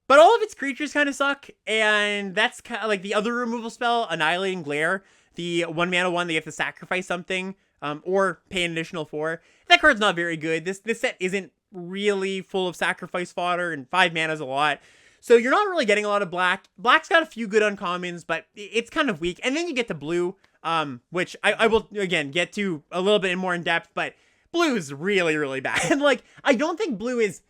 But all of its creatures kind of suck, and that's kind of like the other removal spell, Annihilating Glare, the 1-mana one that you have to sacrifice something, or pay an additional 4. That card's not very good. This set isn't really full of sacrifice fodder, and 5 mana is a lot. So you're not really getting a lot of black. Black's got a few good uncommons, but it's kind of weak. And then you get to blue, which I will, again, get to a little bit more in depth, but blue is really, really bad. I don't think blue is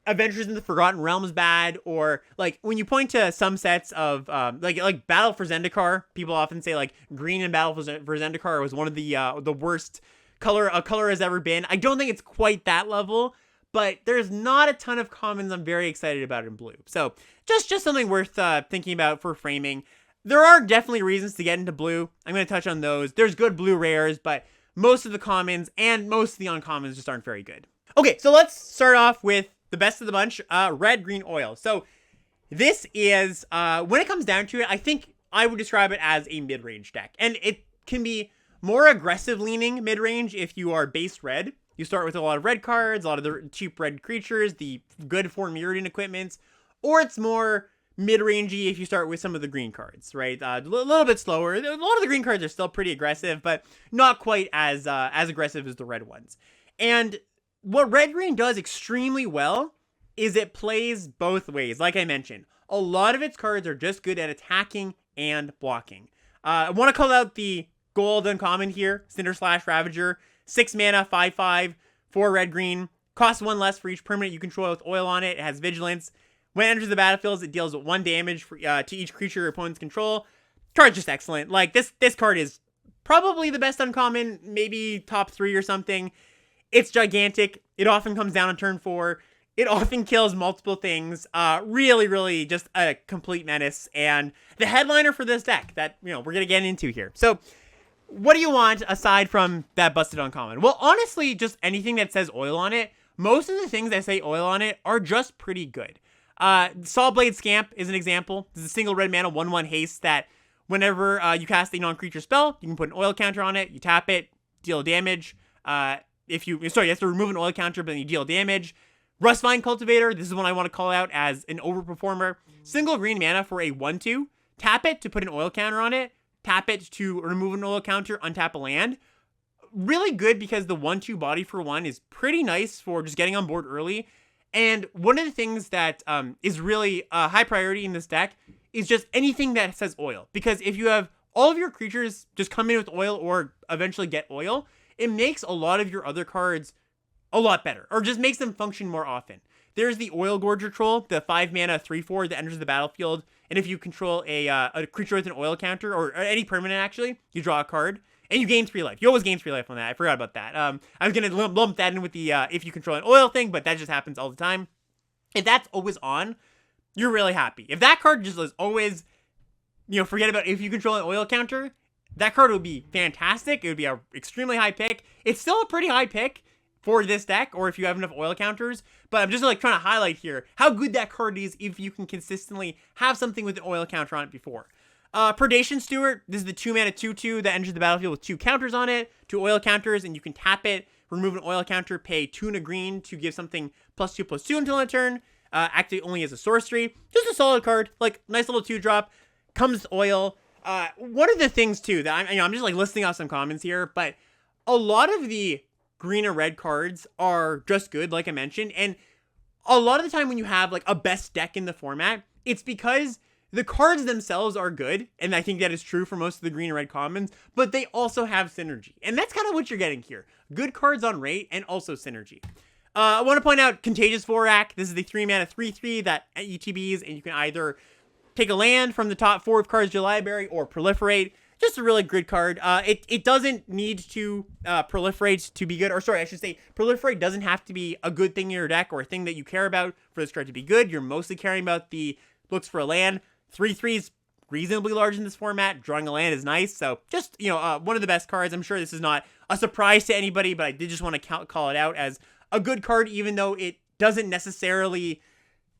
Adventures in the Forgotten Realms bad, or when you point to some sets of like Battle for Zendikar, people often say green in Battle for Zendikar was one of the worst color a color has ever been. I don't think it's quite that level, but there's not a ton of commons I'm very excited about in blue. So just something worth thinking about for framing. There are definitely reasons to get into blue. I'm going to touch on those. There's good blue rares, but most of the commons and most of the uncommons just aren't very good. Okay, so let's start off with the best of the bunch, red, green, oil. So this is, when it comes down to it, I think I would describe it as a mid-range deck. And it can be more aggressive leaning mid-range if you are base red. You start with a lot of red cards, a lot of the cheap red creatures, the good for Mirrodin equipments, or it's more mid-rangey if you start with some of the green cards, right? A little bit slower. A lot of the green cards are still pretty aggressive, but not quite as aggressive as the red ones. And what red-green does extremely well is it plays both ways. Like I mentioned, a lot of its cards are just good at attacking and blocking. I want to call out the gold uncommon here, Cinder/Slash Ravager. 6 mana, 5/5, 4 red-green. Costs 1 less for each permanent you control with oil on it. It has Vigilance. When it enters the battlefield, it deals 1 damage to each creature your opponents control. Card's just excellent. This card is probably the best uncommon, maybe top 3 or something. It's gigantic. It often comes down on turn 4. It often kills multiple things. Really, really just a complete menace. And the headliner for this deck that, we're going to get into here. So what do you want aside from that busted uncommon? Well, honestly, just anything that says oil on it. Most of the things that say oil on it are just pretty good. Sawblade Scamp is an example. This is a single red mana 1/1 haste that whenever you cast a non-creature spell, you can put an oil counter on it. You tap it, deal damage. You have to remove an oil counter, but then you deal damage. Rustvine Cultivator, this is one I want to call out as an overperformer. Single green mana for a 1/2. Tap it to put an oil counter on it. Tap it to remove an oil counter, untap a land. Really good because the 1/2 body for 1 is pretty nice for just getting on board early. And one of the things that is really a high priority in this deck is just anything that says oil. Because if you have all of your creatures just come in with oil or eventually get oil, it makes a lot of your other cards a lot better, or just makes them function more often. There's the Oil Gorger Troll, the 5 mana 3/4 that enters the battlefield, and if you control a creature with an oil counter, or any permanent actually, you draw a card, and you gain 3 life. You always gain 3 life on that. I forgot about that. I was going to lump that in with the if you control an oil thing, but that just happens all the time. If that's always on, you're really happy. If that card just is always, forget about if you control an oil counter, that card would be fantastic. It would be an extremely high pick. It's still a pretty high pick for this deck, or if you have enough oil counters, but I'm just trying to highlight here how good that card is if you can consistently have something with an oil counter on it before. Predation Steward, this is the 2 mana 2/2 that enters the battlefield with 2 counters on it, 2 oil counters, and you can tap it, remove an oil counter, pay 2 and a green to give something +2/+2 until end of turn, activate only as a sorcery. Just a solid card, nice little 2-drop, comes with oil. One of the things too that I'm just listing off some commons here, but a lot of the green or red cards are just good, like I mentioned, and a lot of the time when you have a best deck in the format, it's because The cards themselves are good, and I think that is true for most of the green and red commons, but they also have synergy. And that's kind of what you're getting here. Good cards on rate and also synergy. I want to point out Contagious Vorak. This is the 3-mana 3/3 that ETBs, and you can either take a land from the top 4 of cards to your library or proliferate. Just a really good card. It doesn't need to proliferate to be good. Or sorry, I should say proliferate doesn't have to be a good thing in your deck or a thing that you care about for this card to be good. You're mostly caring about the looks for a land. 3/3 is reasonably large in this format. Drawing a land is nice. So just, one of the best cards. I'm sure this is not a surprise to anybody, but I did just want to call it out as a good card, even though it doesn't necessarily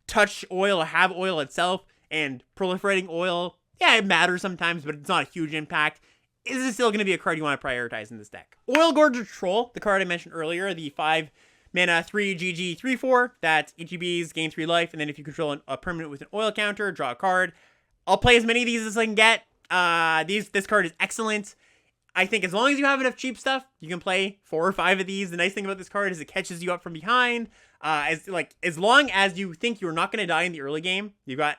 touch oil or have oil itself. And proliferating oil, yeah, it matters sometimes, but it's not a huge impact. Is this still going to be a card you want to prioritize in this deck? Oil Gorger Troll, the card I mentioned earlier, the 5-mana 3 GG 3/4, that's ETBs, gain 3 life, and then if you control a permanent with an oil counter, draw a card. I'll play as many of these as I can get. This card is excellent. I think as long as you have enough cheap stuff, you can play 4 or 5 of these. The nice thing about this card is it catches you up from behind. As long as you think you're not going to die in the early game, you've got,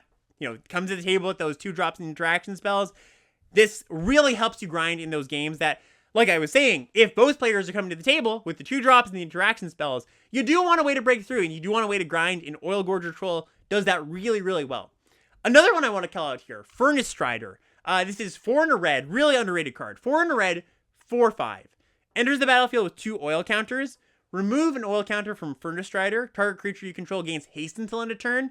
come to the table with those 2 drops and interaction spells. This really helps you grind in those games that, like I was saying, if both players are coming to the table with the 2 drops and the interaction spells, you do want a way to break through, and you do want a way to grind, and Oil Gorger Troll does that really, really well. Another one I want to call out here, Furnace Strider. This is 4 in a red, really underrated card. 4 in a red, 4/5. Enters the battlefield with 2 oil counters. Remove an oil counter from Furnace Strider. Target creature you control gains haste until end of turn.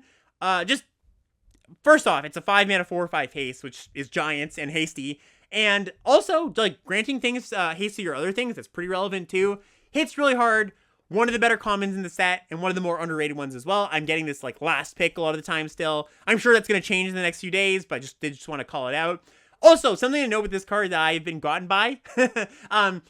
First off, it's a 5-mana 4/5 haste, which is giants and hasty. And also, granting things haste to your other things, that's pretty relevant too. Hits really hard. One of the better commons in the set, and one of the more underrated ones as well. I'm getting this last pick a lot of the time still. I'm sure that's going to change in the next few days, but I did just want to call it out. Also, something to note with this card that I've been gotten by.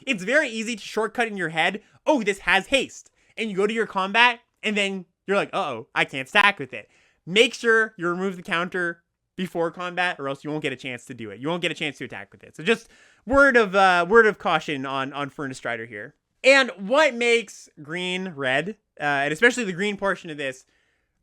It's very easy to shortcut in your head. Oh, this has haste. And you go to your combat, and then you're like, uh-oh, I can't stack with it. Make sure you remove the counter before combat, or else you won't get a chance to do it. You won't get a chance to attack with it. So just word of caution on Furnace Strider here. And what makes green red, and especially the green portion of this,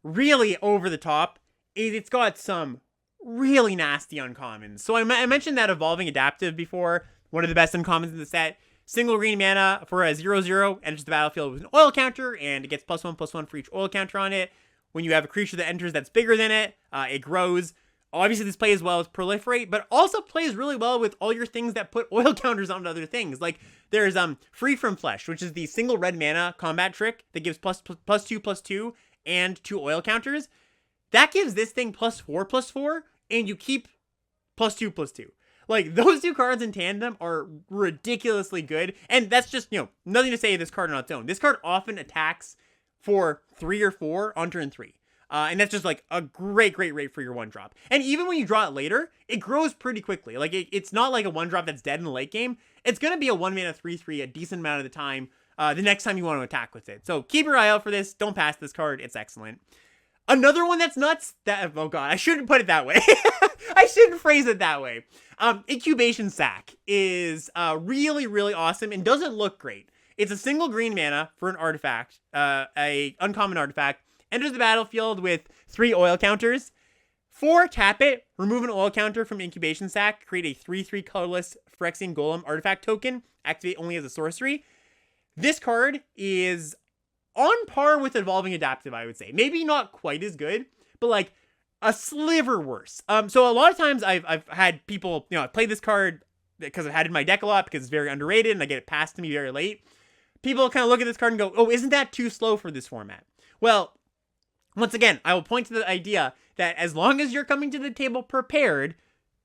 really over the top, is it's got some really nasty uncommons. So I mentioned that Evolving Adaptive before, one of the best uncommons in the set. Single green mana for a 0/0, enters the battlefield with an oil counter, and it gets +1/+1 for each oil counter on it. When you have a creature that enters that's bigger than it, it grows. Obviously, this plays well with Proliferate, but also plays really well with all your things that put oil counters on other things. Like, there's Free From Flesh, which is the single red mana combat trick that gives +2/+2 and 2 oil counters. That gives this thing +4/+4, and you keep +2/+2. Those 2 cards in tandem are ridiculously good, and that's just, nothing to say of this card on its own. This card often attacks for 3 or 4 on turn 3. And that's just a great rate for your 1-drop. And even when you draw it later, it grows pretty quickly. It's not like a 1-drop that's dead in the late game. It's going to be a 1-mana 3/3 a decent amount of the time the next time you want to attack with it. So keep your eye out for this. Don't pass this card. It's excellent. Another one that's nuts, oh god, I shouldn't put it that way. I shouldn't phrase it that way. Incubation Sac is really, really awesome and doesn't look great. It's a single green mana for an artifact, a uncommon artifact. Enters the battlefield with 3 oil counters. 4, tap it, remove an oil counter from Incubation Sac, create a 3/3 colorless Phyrexian Golem artifact token, activate only as a sorcery. This card is on par with Evolving Adaptive, I would say. Maybe not quite as good, but a sliver worse. So a lot of times I've had people, I play this card because I've had it in my deck a lot because it's very underrated and I get it passed to me very late. People kind of look at this card and go, oh, isn't that too slow for this format? Well, once again, I will point to the idea that as long as you're coming to the table prepared,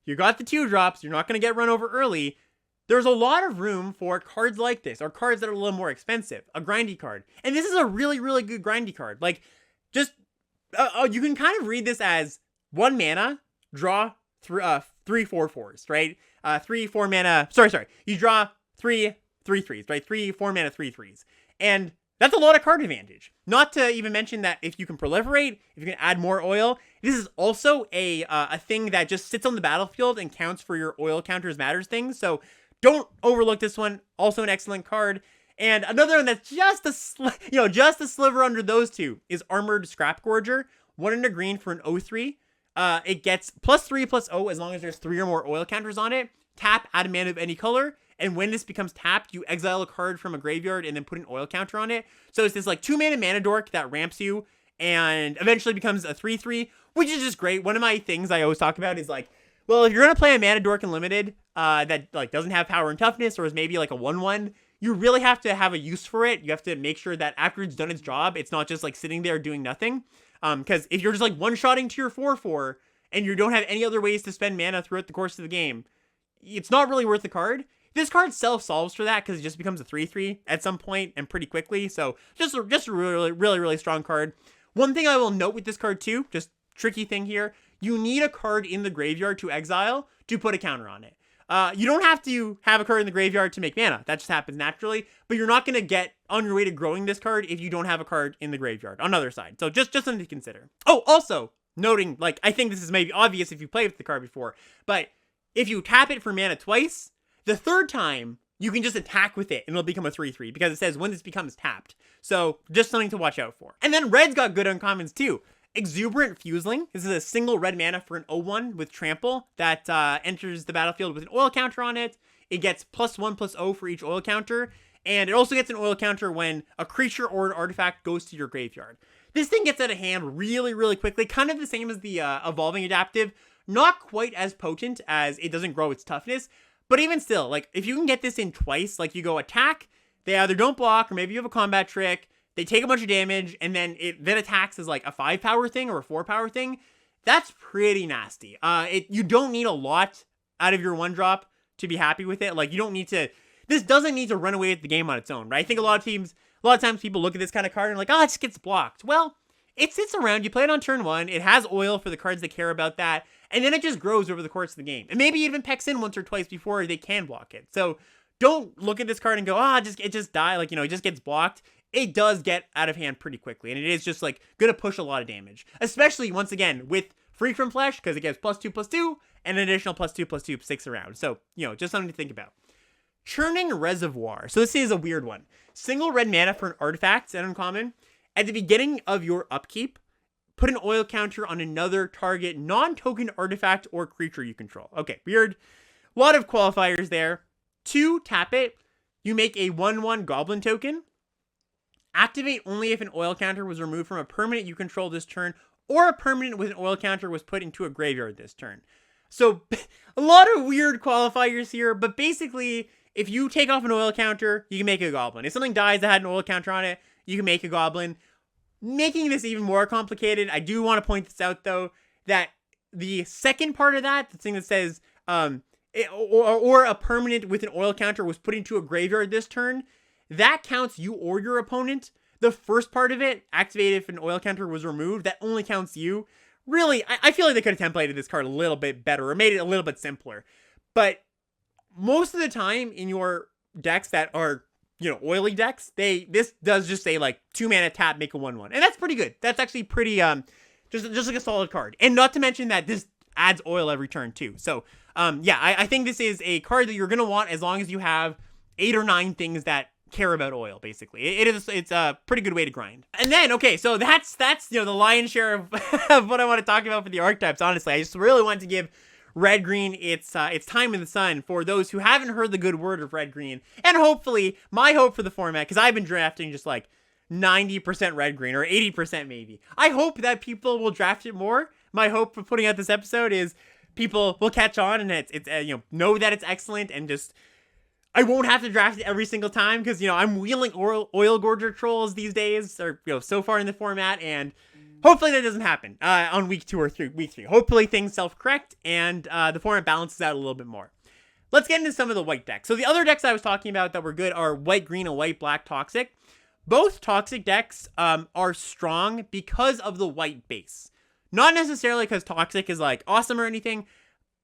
you got the 2 drops, you're not going to get run over early, there's a lot of room for cards like this, or cards that are a little more expensive, a grindy card. And this is a really, really good grindy card. You can kind of read this as 1 mana, draw 3 4/4s, right? 3 4 mana, sorry. You draw 3 3/3s, right? 3 4 mana 3/3s. And that's a lot of card advantage. Not to even mention that if you can proliferate, if you can add more oil, this is also a thing that just sits on the battlefield and counts for your oil counters matters things. So don't overlook this one. Also an excellent card. And another one that's just a sliver under those 2 is Armored Scrap Gorger. 1 in a green for an 0/3. It gets +3/+0 as long as there's 3 or more oil counters on it. Tap, add a mana of any color, and when this becomes tapped, you exile a card from a graveyard and then put an oil counter on it. So it's this like 2-mana mana dork that ramps you and eventually becomes a 3/3, which is just great. One of my things I always talk about is like, well, if you're gonna play a mana dork in limited that like doesn't have power and toughness or is maybe like a 1/1, you really have to have a use for it. You have to make sure that after it's done its job, it's not just like sitting there doing nothing. Because if you're just like one-shotting to your 4/4 and you don't have any other ways to spend mana throughout the course of the game, it's not really worth the card. This card self-solves for that because it just becomes a 3/3 at some point and pretty quickly. So just a really strong card. One thing I will note with this card too, just tricky thing here, you need a card in the graveyard to exile to put a counter on it. You don't have to have a card in the graveyard to make mana. That just happens naturally. But you're not going to get on your way to growing this card if you don't have a card in the graveyard on the other side. So just something to consider. Oh, also noting, like, I think this is maybe obvious if you played with the card before, but if you tap it for mana twice, the third time you can just attack with it and it'll become a 3/3 because it says when this becomes tapped. So just something to watch out for. And then red's got good uncommons too. Exuberant Fuseling. This is a single red mana for an 0/1 with trample that enters the battlefield with an oil counter on it. It gets +1/+0 for each oil counter. And it also gets an oil counter when a creature or an artifact goes to your graveyard. This thing gets out of hand really quickly. Kind of the same as the Evolving Adaptive. Not quite as potent as it doesn't grow its toughness. But even still, like, if you can get this in twice, like you go attack, they either don't block or maybe you have a combat trick. They take a bunch of damage, and then it then attacks as like a 5-power thing or a 4-power thing. That's pretty nasty. You don't need a lot out of your 1-drop to be happy with it. Like, you don't need to. This doesn't need to run away with the game on its own, right? I think a lot of times people look at this kind of card and like, oh, it just gets blocked. Well, it sits around. You play it on turn 1. It has oil for the cards that care about that, and then it just grows over the course of the game. And maybe even pecks in once or twice before they can block it. So don't look at this card and go, it just die. Like, it just gets blocked. It does get out of hand pretty quickly, and it is just like gonna push a lot of damage, especially once again with Free from Flesh because it gets +2/+2 and an additional +2/+2 sticks around. So just something to think about. Churning Reservoir. So this is a weird one. Single red mana for an artifact, and uncommon. At the beginning of your upkeep, put an oil counter on another target non-token artifact or creature you control. Okay, weird. A lot of qualifiers there. 2, tap it. You make a 1/1 goblin token. Activate only if an oil counter was removed from a permanent you control this turn, or a permanent with an oil counter was put into a graveyard this turn. So, a lot of weird qualifiers here, but basically, if you take off an oil counter, you can make a goblin. If something dies that had an oil counter on it, you can make a goblin. Making this even more complicated, I do want to point this out, though, that the second part of that, the thing that says, or a permanent with an oil counter was put into a graveyard this turn, that counts you or your opponent. The first part of it, activate if an oil counter was removed, that only counts you. Really, I feel like they could have templated this card a little bit better or made it a little bit simpler. But most of the time in your decks that are, oily decks, this does just say like 2 mana tap, make a 1/1. And that's pretty good. That's actually pretty, just like a solid card. And not to mention that this adds oil every turn too. So, I think this is a card that you're going to want as long as you have 8 or 9 things that care about oil, basically. It's a pretty good way to grind. And then, okay, so that's the lion's share of, of what I want to talk about for the archetypes. Honestly, I just really wanted to give red green its time in the sun for those who haven't heard the good word of red green. And hopefully, my hope for the format, because I've been drafting just like 90% red green or 80% maybe. I hope that people will draft it more. My hope for putting out this episode is people will catch on and it's know that it's excellent, and just I won't have to draft it every single time because, I'm wheeling oil gorger trolls these days, or, so far in the format, and hopefully that doesn't happen on week 2 or week 3. Hopefully things self-correct and the format balances out a little bit more. Let's get into some of the white decks. So the other decks I was talking about that were good are white, green, and white, black, toxic. Both toxic decks are strong because of the white base. Not necessarily because toxic is like awesome or anything,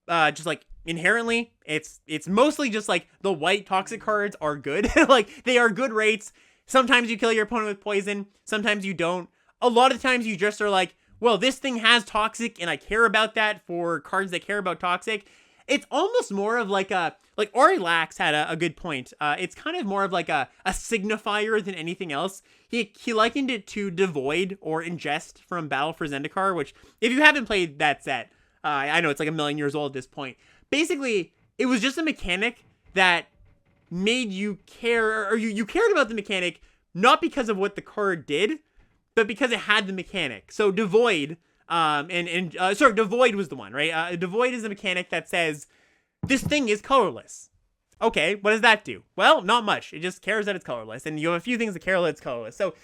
just like inherently, it's mostly just like the white toxic cards are good. Like, they are good rates. Sometimes you kill your opponent with poison, sometimes you don't. A lot of times you just are like, well, this thing has toxic and I care about that for cards that care about toxic. It's almost more of like Ori Lax had a good point. It's kind of more of like a signifier than anything else. He likened it to Devoid or Ingest from Battle for Zendikar, which if you haven't played that set, I know it's like a million years old at this point. Basically, it was just a mechanic that made you care, or you cared about the mechanic not because of what the card did, but because it had the mechanic. So Devoid, Devoid was the one, right? Devoid is a mechanic that says this thing is colorless. Okay, what does that do? Well, not much. It just cares that it's colorless, and you have a few things that care that it's colorless. So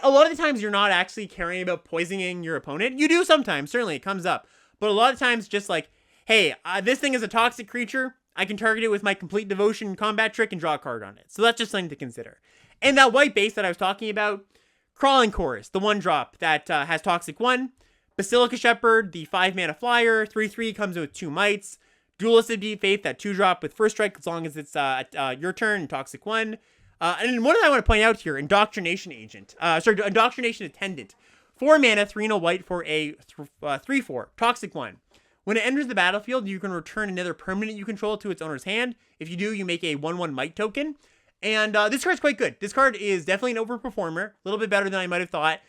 a lot of the times you're not actually caring about poisoning your opponent. You do sometimes, certainly, it comes up. But a lot of times just like, hey, this thing is a toxic creature. I can target it with my Complete Devotion combat trick and draw a card on it. So that's just something to consider. And that white base that I was talking about, Crawling Chorus, the 1-drop that has Toxic 1. Basilica Shepherd, the 5-mana flyer, 3/3, comes with 2 mites. Duelist of Deep Faith, that 2-drop with first strike as long as it's your turn, Toxic 1. And one that I want to point out here, Indoctrination Attendant. 4 mana, 3 and a white for a 3/4, Toxic 1. When it enters the battlefield, you can return another permanent you control to its owner's hand. If you do, you make a 1/1 might token. And this card's quite good. This card is definitely an overperformer, a little bit better than I might have thought.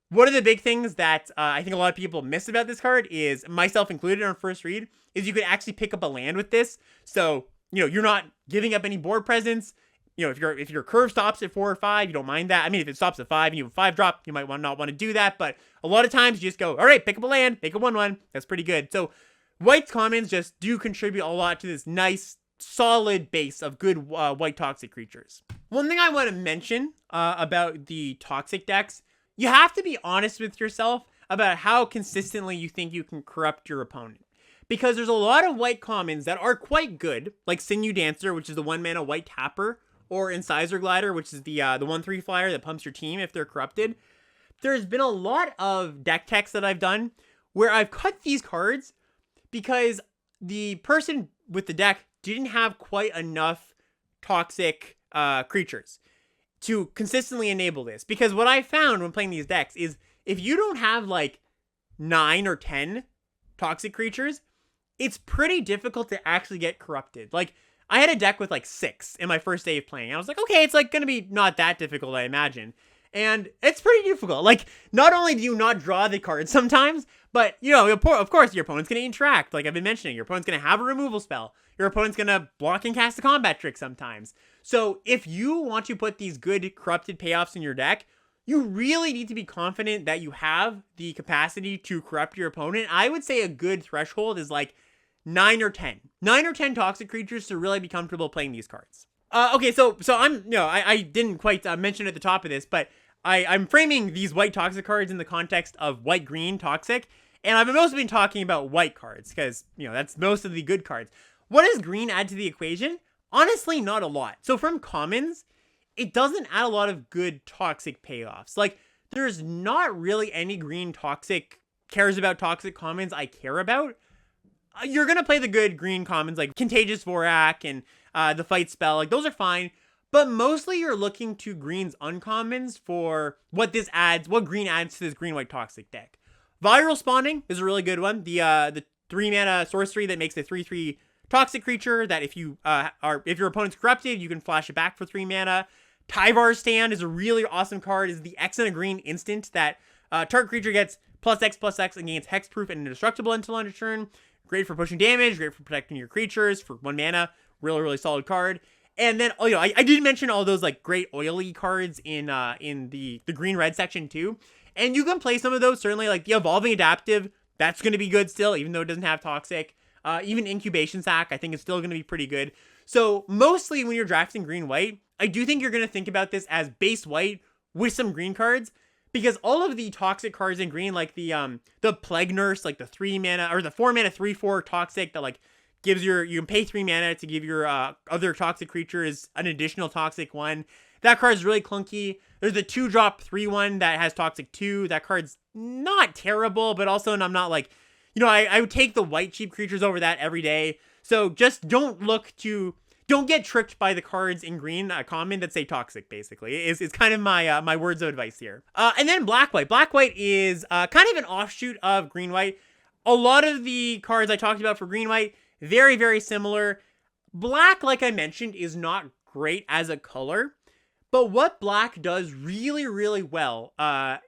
One of the big things that I think a lot of people miss about this card is, myself included on first read, is you could actually pick up a land with this. So, you're not giving up any board presence. If your curve stops at 4 or 5, you don't mind that. I mean, if it stops at 5 and you have a 5-drop, you might not want to do that. But a lot of times you just go, all right, pick up a land, make a 1/1. That's pretty good. So white's commons just do contribute a lot to this nice, solid base of good white toxic creatures. One thing I want to mention about the toxic decks, you have to be honest with yourself about how consistently you think you can corrupt your opponent. Because there's a lot of white commons that are quite good, like Sinew Dancer, which is the 1-mana white tapper, or Incisor Glider, which is the 1/3 flyer that pumps your team if they're corrupted. There's been a lot of deck techs that I've done where I've cut these cards because the person with the deck didn't have quite enough toxic creatures to consistently enable this. Because what I found when playing these decks is if you don't have like 9 or 10 toxic creatures, it's pretty difficult to actually get corrupted. Like, I had a deck with like 6 in my first day of playing. I was like, okay, it's like going to be not that difficult, I imagine. And it's pretty difficult. Like, not only do you not draw the cards sometimes, but, of course, your opponent's going to interact. Like I've been mentioning, your opponent's going to have a removal spell. Your opponent's going to block and cast a combat trick sometimes. So if you want to put these good corrupted payoffs in your deck, you really need to be confident that you have the capacity to corrupt your opponent. I would say a good threshold is like 9 or 10. 9 or 10 toxic creatures to really be comfortable playing these cards. Okay, so I'm, I didn't quite mention at the top of this, but I'm framing these white toxic cards in the context of white-green toxic, and I've mostly been talking about white cards, because, that's most of the good cards. What does green add to the equation? Honestly, not a lot. So from commons, it doesn't add a lot of good toxic payoffs. Like, there's not really any green toxic cares about toxic commons I care about. You're going to play the good green commons like Contagious Vorak and the Fight Spell. Like, those are fine. But mostly you're looking to green's uncommons for what green adds to this green-white toxic deck. Viral Spawning is a really good one. The 3-mana sorcery that makes a 3/3 toxic creature that if your opponent's corrupted, you can flash it back for 3 mana. Tyvar's Stand is a really awesome card. It's the X and a green instant that target creature gets +X/+X and gains hexproof and indestructible until end of turn. Great for pushing damage, great for protecting your creatures for 1 mana. Really, really solid card. And then, I did mention all those like great oily cards in the green-red section too. And you can play some of those, certainly, like the Evolving Adaptive. That's going to be good still, even though it doesn't have toxic. Even Incubation Sac, I think it's still going to be pretty good. So mostly when you're drafting green-white, I do think you're going to think about this as base white with some green cards. Because all of the toxic cards in green, like the Plague Nurse, like the 3-mana, or the 4-mana 3/4 toxic that like gives you can pay 3 mana to give your other toxic creatures an additional toxic 1. That card's really clunky. There's the 2-drop 3/1 that has toxic 2. That card's not terrible, but also I'm not like, I would take the white cheap creatures over that every day. So just don't get tricked by the cards in green common that say toxic, basically. It's kind of my words of advice here. And then black-white. Black-white is kind of an offshoot of green-white. A lot of the cards I talked about for green-white, Very, very similar. Black, like I mentioned, is not great as a color. But what black does really, really well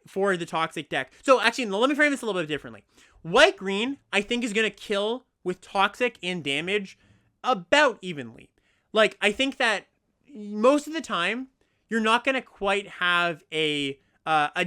for the toxic deck. So actually, let me frame this a little bit differently. White-green, I think, is going to kill with toxic and damage about evenly. Like, I think that most of the time, you're not going to quite have a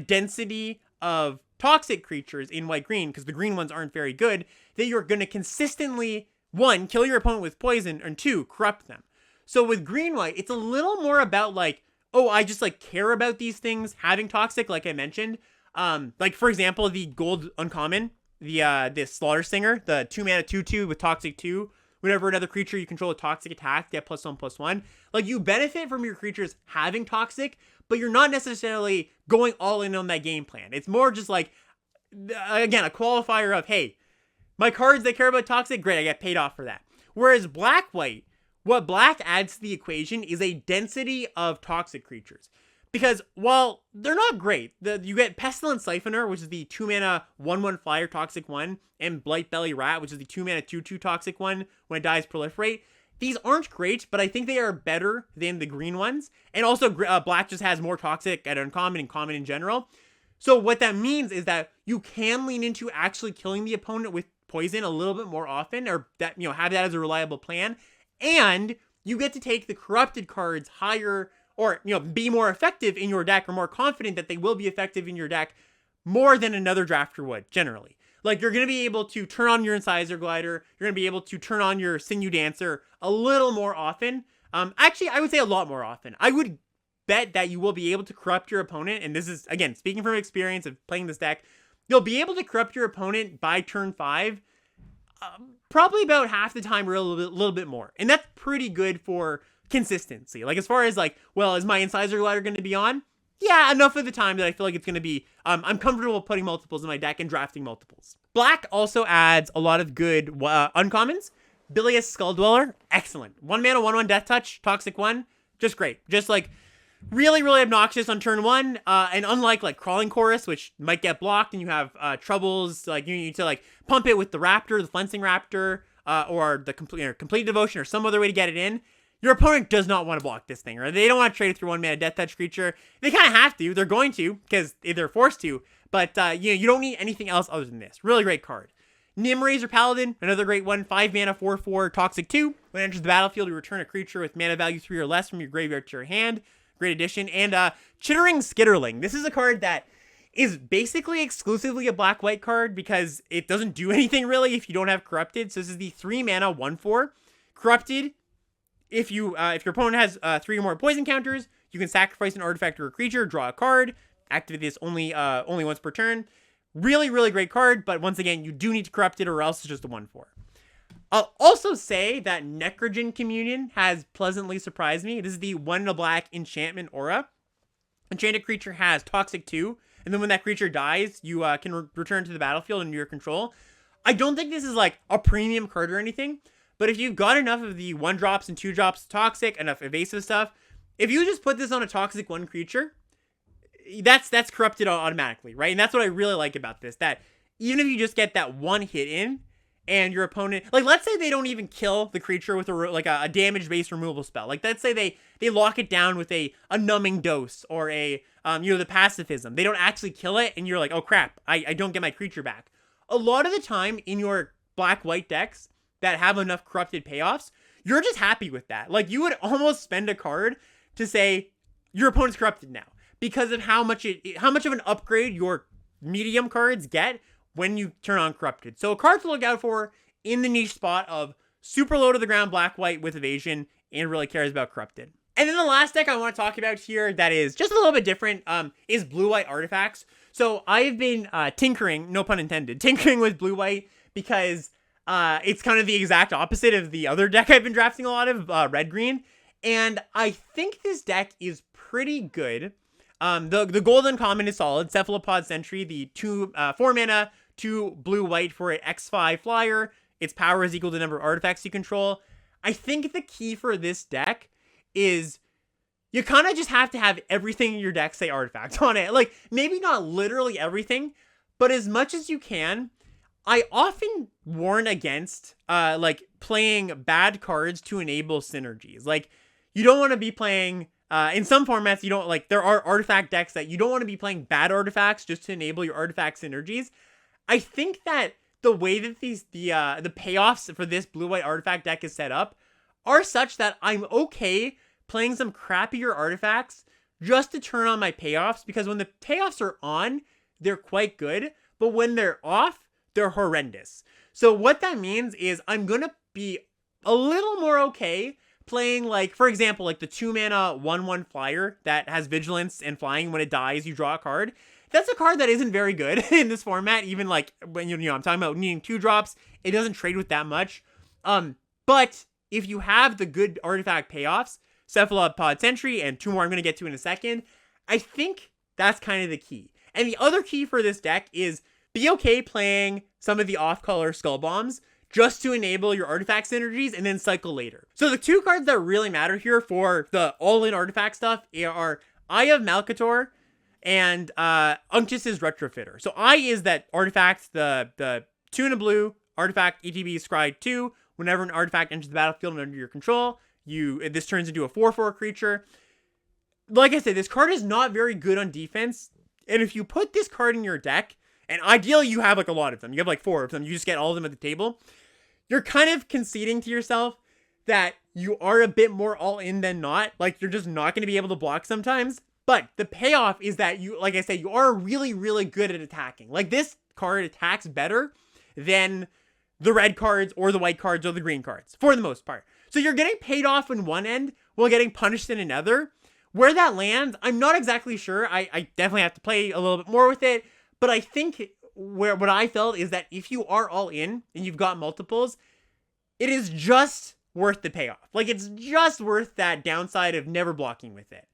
density of toxic creatures in white-green, because the green ones aren't very good, that you're going to consistently, 1, kill your opponent with poison, and 2, corrupt them. So with green-white, it's a little more about, like, oh, I just, like, care about these things having toxic, like I mentioned. Like, for example, the gold uncommon, the Slaughter Singer, the 2-mana 2/2 with toxic 2. Whenever another creature you control with toxic attack, get +1/+1. Like, you benefit from your creatures having toxic, but you're not necessarily going all in on that game plan. It's more just like, again, a qualifier of, hey, my cards, they care about toxic, great, I get paid off for that. Whereas black-white, what black adds to the equation is a density of toxic creatures. Because while they're not great, you get Pestilent Siphoner, which is the 2-mana 1/1 flyer toxic 1, and Blightbelly Rat, which is the 2-mana 2/2 toxic 1, when it dies proliferate. These aren't great, but I think they are better than the green ones. And also, black just has more toxic at uncommon and common in general. So what that means is that you can lean into actually killing the opponent with poison a little bit more often, or that, have that as a reliable plan. And you get to take the corrupted cards higher, or, be more effective in your deck, or more confident that they will be effective in your deck more than another drafter would, generally. Like, you're going to be able to turn on your Incisor Glider, you're going to be able to turn on your Sinew Dancer a little more often. Actually, I would say a lot more often. I would bet that you will be able to corrupt your opponent, and this is, again, speaking from experience of playing this deck, you'll be able to corrupt your opponent by turn 5, probably about half the time, or a little bit more. And that's pretty good for consistency. Like, as far as, like, well, is my Incisor Glider going to be on? Yeah, enough of the time that I feel like it's going to be, I'm comfortable putting multiples in my deck and drafting multiples. Black also adds a lot of good uncommons. Bilious Skulldweller, excellent. 1-mana, 1/1 Death Touch, toxic 1, just great. Just, like, really, really obnoxious on turn 1, and unlike, like, Crawling Chorus, which might get blocked and you have troubles, like, you need to, like, pump it with the Raptor, the Flensing Raptor, or the Complete Devotion, or some other way to get it in, your opponent does not want to block this thing, or they don't want to trade it through 1-mana Death Touch creature. They kind of have to, they're going to, because they're forced to, but, you don't need anything else other than this. Really great card. Nimrazer Paladin, another great one, 5-mana, 4/4, toxic 2. When it enters the battlefield, you return a creature with mana value 3 or less from your graveyard to your hand. Great addition. And Chittering Skitterling. This is a card that is basically exclusively a black-white card because it doesn't do anything really if you don't have Corrupted. So this is the 3-mana 1/4. Corrupted, if your opponent has 3 or more poison counters, you can sacrifice an artifact or a creature, draw a card, activate this only once per turn. Really, really great card, but once again, you do need to corrupt it or else it's just a 1/4. I'll also say that Necrogen Communion has pleasantly surprised me. This is the 1-black enchantment aura. Enchanted creature has toxic 2, and then when that creature dies, you can return to the battlefield under your control. I don't think this is like a premium card or anything, but if you've got enough of the 1-drops and 2-drops toxic, enough evasive stuff, if you just put this on a toxic 1 creature, that's corrupted automatically, right? And that's what I really like about this, that even if you just get that 1 hit in, and your opponent, like, let's say they don't even kill the creature with a damage-based removal spell. Like, let's say they lock it down with a numbing dose or the pacifism. They don't actually kill it, and you're like, oh crap, I don't get my creature back. A lot of the time in your black-white decks that have enough corrupted payoffs, you're just happy with that. Like, you would almost spend a card to say your opponent's corrupted now, because of how much of an upgrade your medium cards get when you turn on Corrupted. So a card to look out for in the niche spot of super low to the ground black-white with evasion and really cares about Corrupted. And then the last deck I want to talk about here that is just a little bit different is blue-white artifacts. So I've been tinkering, no pun intended, tinkering with blue-white because it's kind of the exact opposite of the other deck I've been drafting a lot of, red-green. And I think this deck is pretty good. The golden common is solid. Cephalopod Sentry, the 4-mana, 2 blue-white for an X5 flyer. Its power is equal to the number of artifacts you control. I think the key for this deck is you kind of just have to have everything in your deck say artifact on it. Like, maybe not literally everything, but as much as you can. I often warn against like playing bad cards to enable synergies. Like, you don't want to be playing in some formats, you don't like, there are artifact decks that you don't want to be playing bad artifacts just to enable your artifact synergies. I think that the way that the payoffs for this blue-white artifact deck is set up are such that I'm okay playing some crappier artifacts just to turn on my payoffs, because when the payoffs are on, they're quite good, but when they're off, they're horrendous. So what that means is I'm gonna be a little more okay playing, like, for example, like the 2-mana 1/1 flyer that has vigilance and flying. When it dies, you draw a card. That's a card that isn't very good in this format. Even like when you know I'm talking about needing 2-drops, it doesn't trade with that much. But if you have the good artifact payoffs, Cephalopod Sentry and 2 more I'm going to get to in a second, I think that's kind of the key. And the other key for this deck is be okay playing some of the off-color Skull Bombs just to enable your artifact synergies and then cycle later. So the 2 cards that really matter here for the all-in artifact stuff are Eye of Malcator and Unctus's Retrofitter. So Eye is that artifact, the 2 and a blue artifact, ETB Scry 2. Whenever an artifact enters the battlefield and under your control, this turns into a 4/4 creature. Like I said, this card is not very good on defense. And if you put this card in your deck, and ideally you have like a lot of them, you have like 4 of them, you just get all of them at the table, you're kind of conceding to yourself that you are a bit more all in than not. Like, you're just not going to be able to block sometimes. But the payoff is that you, like I said, you are really, really good at attacking. Like, this card attacks better than the red cards or the white cards or the green cards, for the most part. So you're getting paid off in one end while getting punished in another. Where that lands, I'm not exactly sure. I definitely have to play a little bit more with it. But I think what I felt is that if you are all in and you've got multiples, it is just worth the payoff. Like, it's just worth that downside of never blocking with it.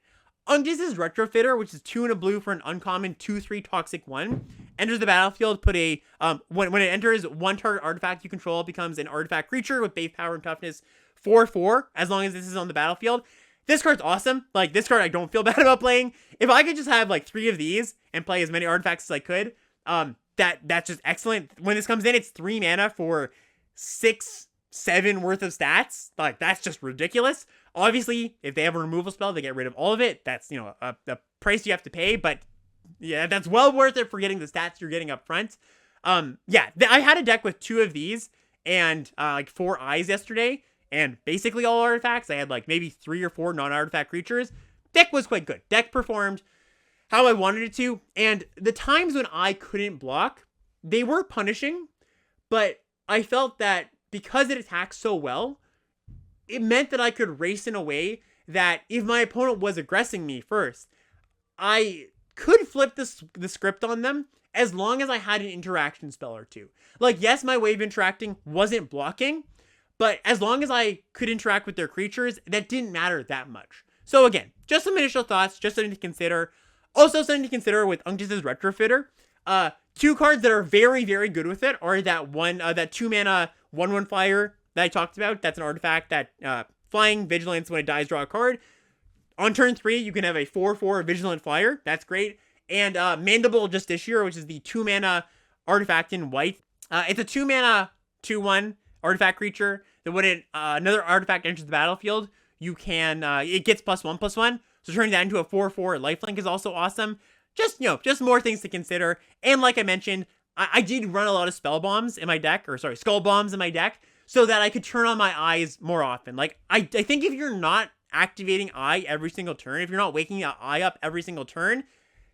Unctus's Retrofitter, which is 2 and a blue for an uncommon 2/3 toxic 1, enters the battlefield. Put a when it enters, 1 target artifact you control becomes an artifact creature with base power and toughness 4/4, as long as this is on the battlefield. This card's awesome. Like, this card I don't feel bad about playing. If I could just have like 3 of these and play as many artifacts as I could, that's just excellent. When this comes in, it's 3 mana for 6-7 worth of stats. Like, that's just ridiculous. Obviously, if they have a removal spell, they get rid of all of it. That's, you know, a price you have to pay, but yeah, that's well worth it for getting the stats you're getting up front. Yeah, I had a deck with 2 of these and like 4 eyes yesterday, and basically all artifacts. I had like maybe 3 or 4 non-artifact creatures. Deck was quite good. Deck performed how I wanted it to, and the times when I couldn't block, they were punishing, but I felt that because it attacked so well, it meant that I could race in a way that if my opponent was aggressing me first, I could flip the script on them as long as I had an interaction spell or 2. Like, yes, my wave interacting wasn't blocking, but as long as I could interact with their creatures, that didn't matter that much. So again, just some initial thoughts, just something to consider. Also something to consider with Unctus's Retrofitter. 2 cards that are very, very good with it are that 2-mana 1/1 flyer that I talked about. That's an artifact that flying, vigilance, when it dies, draw a card. On turn 3, you can have a 4/4 vigilant flyer. That's great. And Mandible Justiciar, which is the 2-mana artifact in white. It's a 2-mana 2/1 artifact creature that when another artifact enters the battlefield, you can it gets +1/+1. So turning that into a 4/4 lifelink is also awesome. Just, you know, just more things to consider. And like I mentioned, I did run a lot of Skull Bombs in my deck, so that I could turn on my eyes more often. Like, I think if you're not activating Eye every single turn, if you're not waking Eye up every single turn,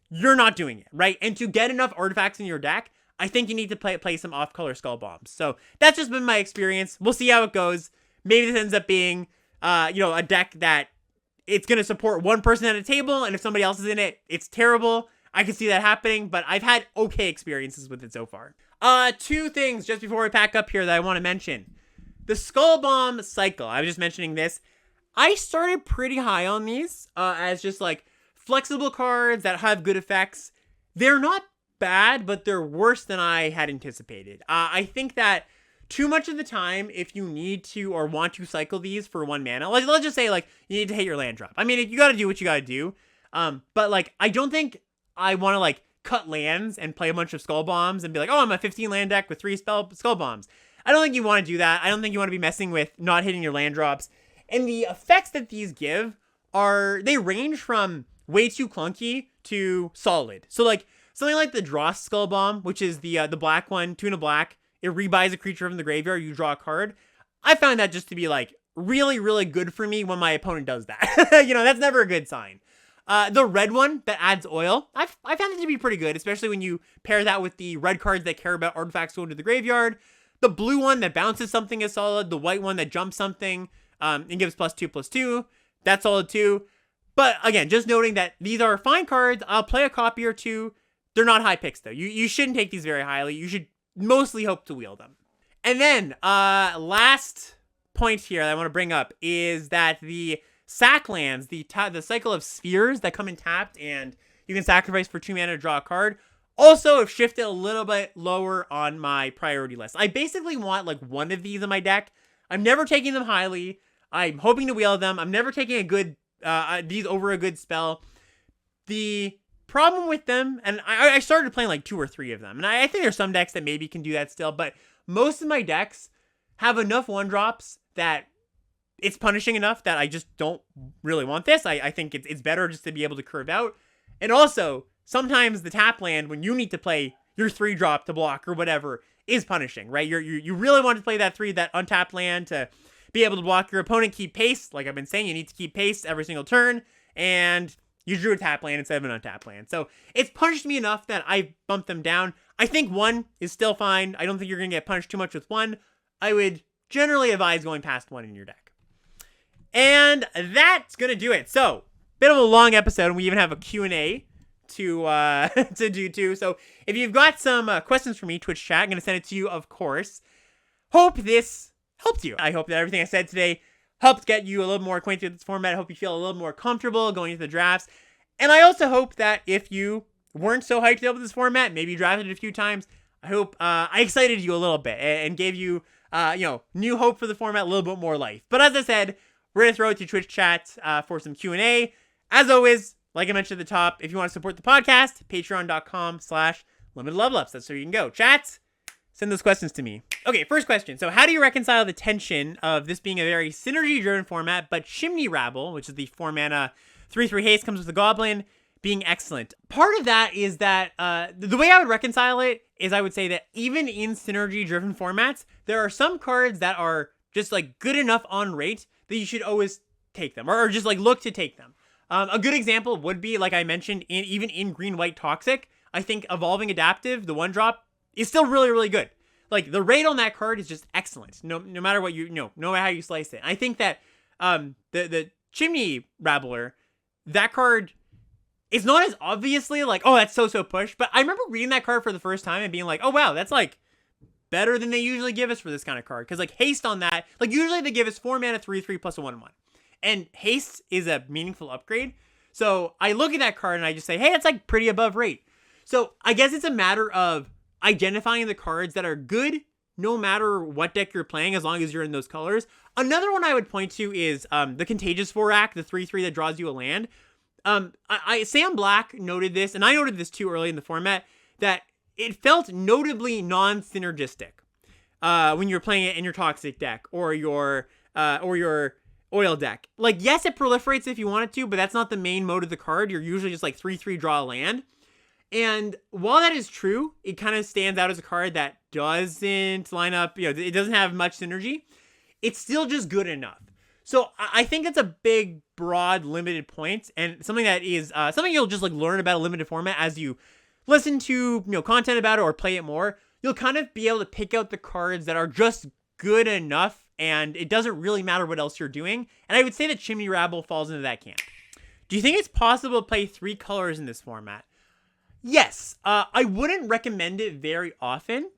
you're not doing it, right? And to get enough artifacts in your deck, I think you need to play some off-color Skull Bombs. So that's just been my experience. We'll see how it goes. Maybe this ends up being, a deck that it's going to support one person at a table, and if somebody else is in it, it's terrible. I can see that happening, but I've had okay experiences with it so far. 2 things just before we pack up here that I want to mention. The Skull Bomb cycle. I was just mentioning this. I started pretty high on these as just like flexible cards that have good effects. They're not bad, but they're worse than I had anticipated. I think that too much of the time, if you need to or want to cycle these for 1 mana, like, let's just say like you need to hit your land drop. I mean, you got to do what you got to do. But like, I don't think I want to like cut lands and play a bunch of Skull Bombs and be like, oh, I'm a 15 land deck with 3 Skull Bombs. I don't think you want to do that. I don't think you want to be messing with not hitting your land drops. And the effects that these give they range from way too clunky to solid. So like something like the Dross Skull Bomb, which is the black one, 2 and a black. It rebuys a creature from the graveyard. You draw a card. I found that just to be like really, really good for me when my opponent does that. That's never a good sign. The red one that adds oil, I found it to be pretty good, especially when you pair that with the red cards that care about artifacts going to the graveyard. The blue one that bounces something is solid. The white one that jumps something and gives +2/+2, that's solid too. But again, just noting that these are fine cards. I'll play a copy or two. They're not high picks though. You shouldn't take these very highly. You should mostly hope to wield them. And then last point here that I want to bring up is that the sack lands, the cycle of spheres that come in tapped and you can sacrifice for 2 mana to draw a card, also have shifted a little bit lower on my priority list. I basically want like one of these in my deck. I'm never taking them highly. I'm hoping to wield them. I'm never taking these over a good spell. The problem with them, and I started playing like 2 or 3 of them, and I think there's some decks that maybe can do that still, but most of my decks have enough 1-drops that it's punishing enough that I just don't really want this. I think it's better just to be able to curve out. And also, sometimes the tap land, when you need to play your 3-drop to block or whatever, is punishing, right? You really want to play that untapped land to be able to block your opponent, keep pace. Like I've been saying, you need to keep pace every single turn, and you drew a tap land instead of an untapped land. So it's punished me enough that I bumped them down. I think 1 is still fine. I don't think you're going to get punished too much with 1. I would generally advise going past 1 in your deck. And that's going to do it. So, bit of a long episode, and we even have a Q&A to do too. So, if you've got some questions for me, Twitch chat, I'm going to send it to you, of course. Hope this helped you. I hope that everything I said today helped get you a little more acquainted with this format. I hope you feel a little more comfortable going into the drafts. And I also hope that if you weren't so hyped up with this format, maybe you drafted it a few times, I hope I excited you a little bit and gave you, new hope for the format, a little bit more life. But as I said, we're going to throw it to Twitch chat for some Q&A. As always, like I mentioned at the top, if you want to support the podcast, patreon.com/limitedlevelups. That's where you can go. Chat, send those questions to me. Okay, first question. So how do you reconcile the tension of this being a very synergy-driven format, but Chimney Rabble, which is the 4-mana 3/3 haste, comes with a goblin, being excellent? Part of that is that the way I would reconcile it is I would say that even in synergy-driven formats, there are some cards that are just like good enough on rate that you should always take them, or just like look to take them. A good example would be, like I mentioned, even in Green-White Toxic, I think Evolving Adaptive, the 1-drop, is still really, really good. Like, the rate on that card is just excellent, no matter what no matter how you slice it. I think that the Chimney Rabbler, that card is not as obviously like, oh, that's so push, but I remember reading that card for the first time and being like, oh, wow, that's like better than they usually give us for this kind of card. Because like haste on that, like usually they give us 4 mana 3/3 plus a 1/1. And haste is a meaningful upgrade. So I look at that card and I just say, hey, that's like pretty above rate. So I guess it's a matter of identifying the cards that are good no matter what deck you're playing, as long as you're in those colors. Another one I would point to is the Contagious Vorak, the 3/3 that draws you a land. Sam Black noted this, and I noted this too early in the format, that it felt notably non-synergistic when you're playing it in your Toxic deck or your Oil deck. Like, yes, it proliferates if you want it to, but that's not the main mode of the card. You're usually just like 3/3 draw a land. And while that is true, it kind of stands out as a card that doesn't line up, it doesn't have much synergy. It's still just good enough. So I think it's a big, broad, limited point, and something that is something you'll just like learn about a limited format as you listen to content about it or play it more. You'll kind of be able to pick out the cards that are just good enough, and it doesn't really matter what else you're doing. And I would say that Chimney Rabble falls into that camp. Do you think it's possible to play 3 colors in this format? Yes. I wouldn't recommend it very often,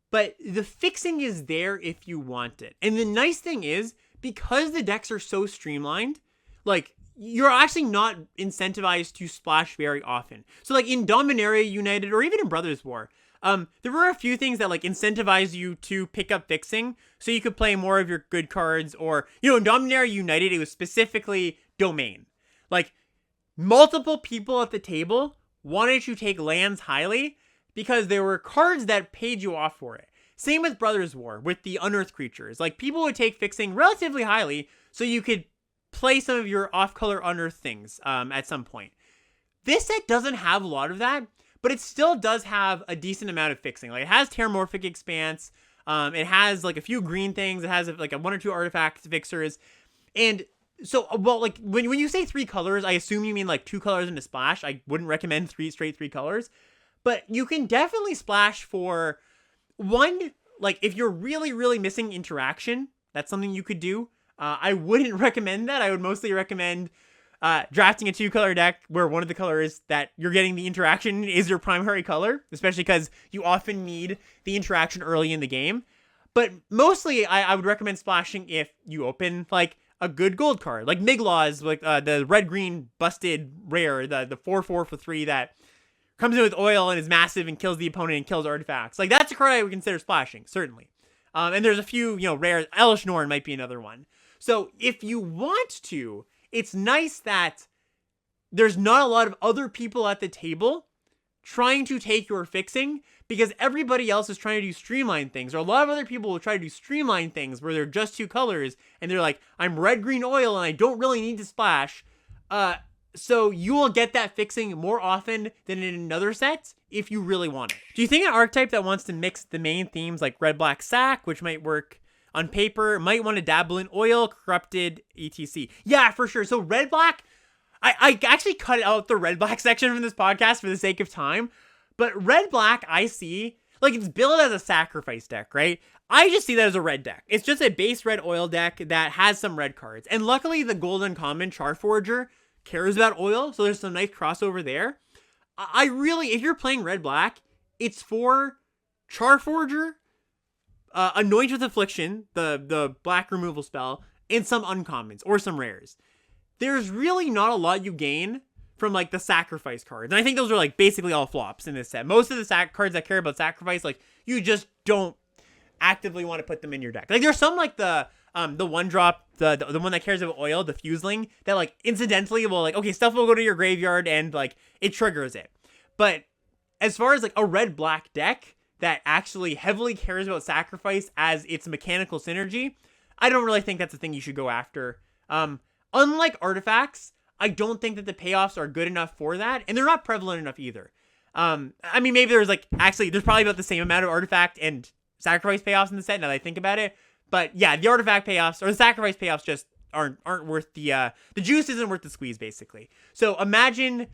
but the fixing is there if you want it. And the nice thing is, because the decks are so streamlined, like, you're actually not incentivized to splash very often. So like in Dominaria United, or even in Brothers War, there were a few things that like incentivize you to pick up fixing so you could play more of your good cards. Or, in Dominaria United, it was specifically Domain. Like, multiple people at the table wanted to take lands highly because there were cards that paid you off for it. Same with Brothers War, with the unearthed creatures. Like, people would take fixing relatively highly so you could play some of your off-color unearthed things at some point. This set doesn't have a lot of that, but it still does have a decent amount of fixing. Like, it has Terramorphic Expanse, it has, like, a few green things, it has, like, a 1 or 2 artifact fixers, and so, well, like, when you say 3 colors, I assume you mean, like, 2 colors into splash. I wouldn't recommend straight 3 colors, but you can definitely splash for one, like, if you're really, really missing interaction, that's something you could do. I wouldn't recommend that. I would mostly recommend drafting a 2-color deck where one of the colors that you're getting the interaction is your primary color, especially because you often need the interaction early in the game. But mostly, I would recommend splashing if you open, like, a good gold card. Like Miglaw's, like the red-green busted rare, the 4/4 for 3 that comes in with oil and is massive and kills the opponent and kills artifacts. Like, that's a card I would consider splashing, certainly. And there's a few, rares. Elish Norn might be another one. So if you want to, it's nice that there's not a lot of other people at the table trying to take your fixing, because everybody else is trying to do streamline things, or a lot of other people will try to do streamline things where they're just 2 colors, and they're like, I'm red, green, oil, and I don't really need to splash. So you will get that fixing more often than in another set if you really want it. Do you think an archetype that wants to mix the main themes like red, black, sack, which might work on paper, might want to dabble in oil, corrupted, etc? Yeah, for sure. So red, black, I actually cut out the red, black section from this podcast for the sake of time. But red, black, I see, like, it's billed as a sacrifice deck, right? I just see that as a red deck. It's just a base red oil deck that has some red cards. And luckily, the golden common Charforger cares about oil, so there's some nice crossover there. I really, if you're playing red, black, it's for Charforger, Anoint with Affliction, the black removal spell, and some uncommons, or some rares. There's really not a lot you gain from, like, the sacrifice cards. And I think those are, like, basically all flops in this set. Most of the cards that care about sacrifice, like, you just don't actively want to put them in your deck. Like, there's some, like, the 1-drop, the one that cares about oil, the Fuseling, that, like, incidentally will, like, okay, stuff will go to your graveyard and, like, it triggers it. But as far as, like, a red-black deck that actually heavily cares about sacrifice as its mechanical synergy, I don't really think that's a thing you should go after. Unlike artifacts, I don't think that the payoffs are good enough for that, and they're not prevalent enough either. I mean, maybe there's, like, actually, there's probably about the same amount of artifact and sacrifice payoffs in the set now that I think about it. But yeah, the artifact payoffs, or the sacrifice payoffs, just aren't worth the juice isn't worth the squeeze, basically. So imagine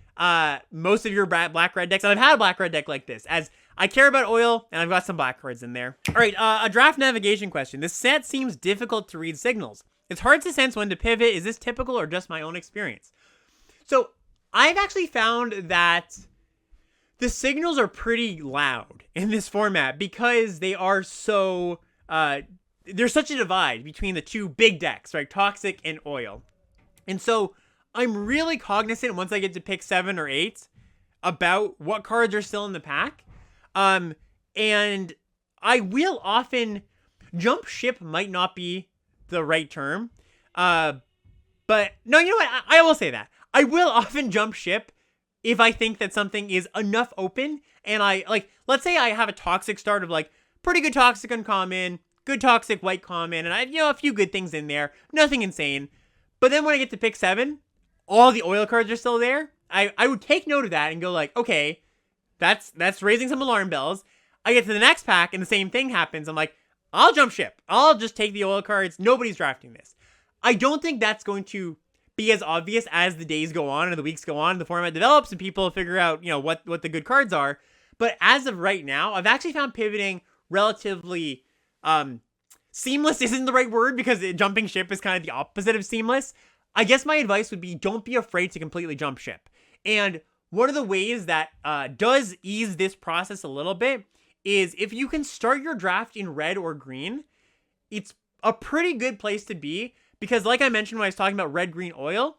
most of your black-red decks, and I've had a black-red deck like this, as I care about oil, and I've got some black cards in there. All right, a draft navigation question. This set seems difficult to read signals. It's hard to sense when to pivot. Is this typical or just my own experience? So I've actually found that the signals are pretty loud in this format because they are so, there's such a divide between the two big decks, right? Toxic and oil. And so I'm really cognizant once I get to pick 7 or 8 about what cards are still in the pack. And I will often, jump ship might not be the right term. But no, you know what? I will say that. I will often jump ship if I think that something is enough open, and I, like, let's say I have a toxic start of, like, pretty good toxic uncommon, good toxic white common, and I have, a few good things in there, nothing insane. But then when I get to pick 7, all the oil cards are still there. I would take note of that and go like, okay, that's raising some alarm bells. I get to the next pack and the same thing happens. I'm like, I'll jump ship. I'll just take the oil cards. Nobody's drafting this. I don't think that's going to be as obvious as the days go on and the weeks go on and the format develops and people figure out, what the good cards are. But as of right now, I've actually found pivoting relatively seamless isn't the right word because jumping ship is kind of the opposite of seamless. I guess my advice would be don't be afraid to completely jump ship. And one of the ways that does ease this process a little bit is if you can start your draft in red or green, it's a pretty good place to be because like I mentioned when I was talking about red, green, oil,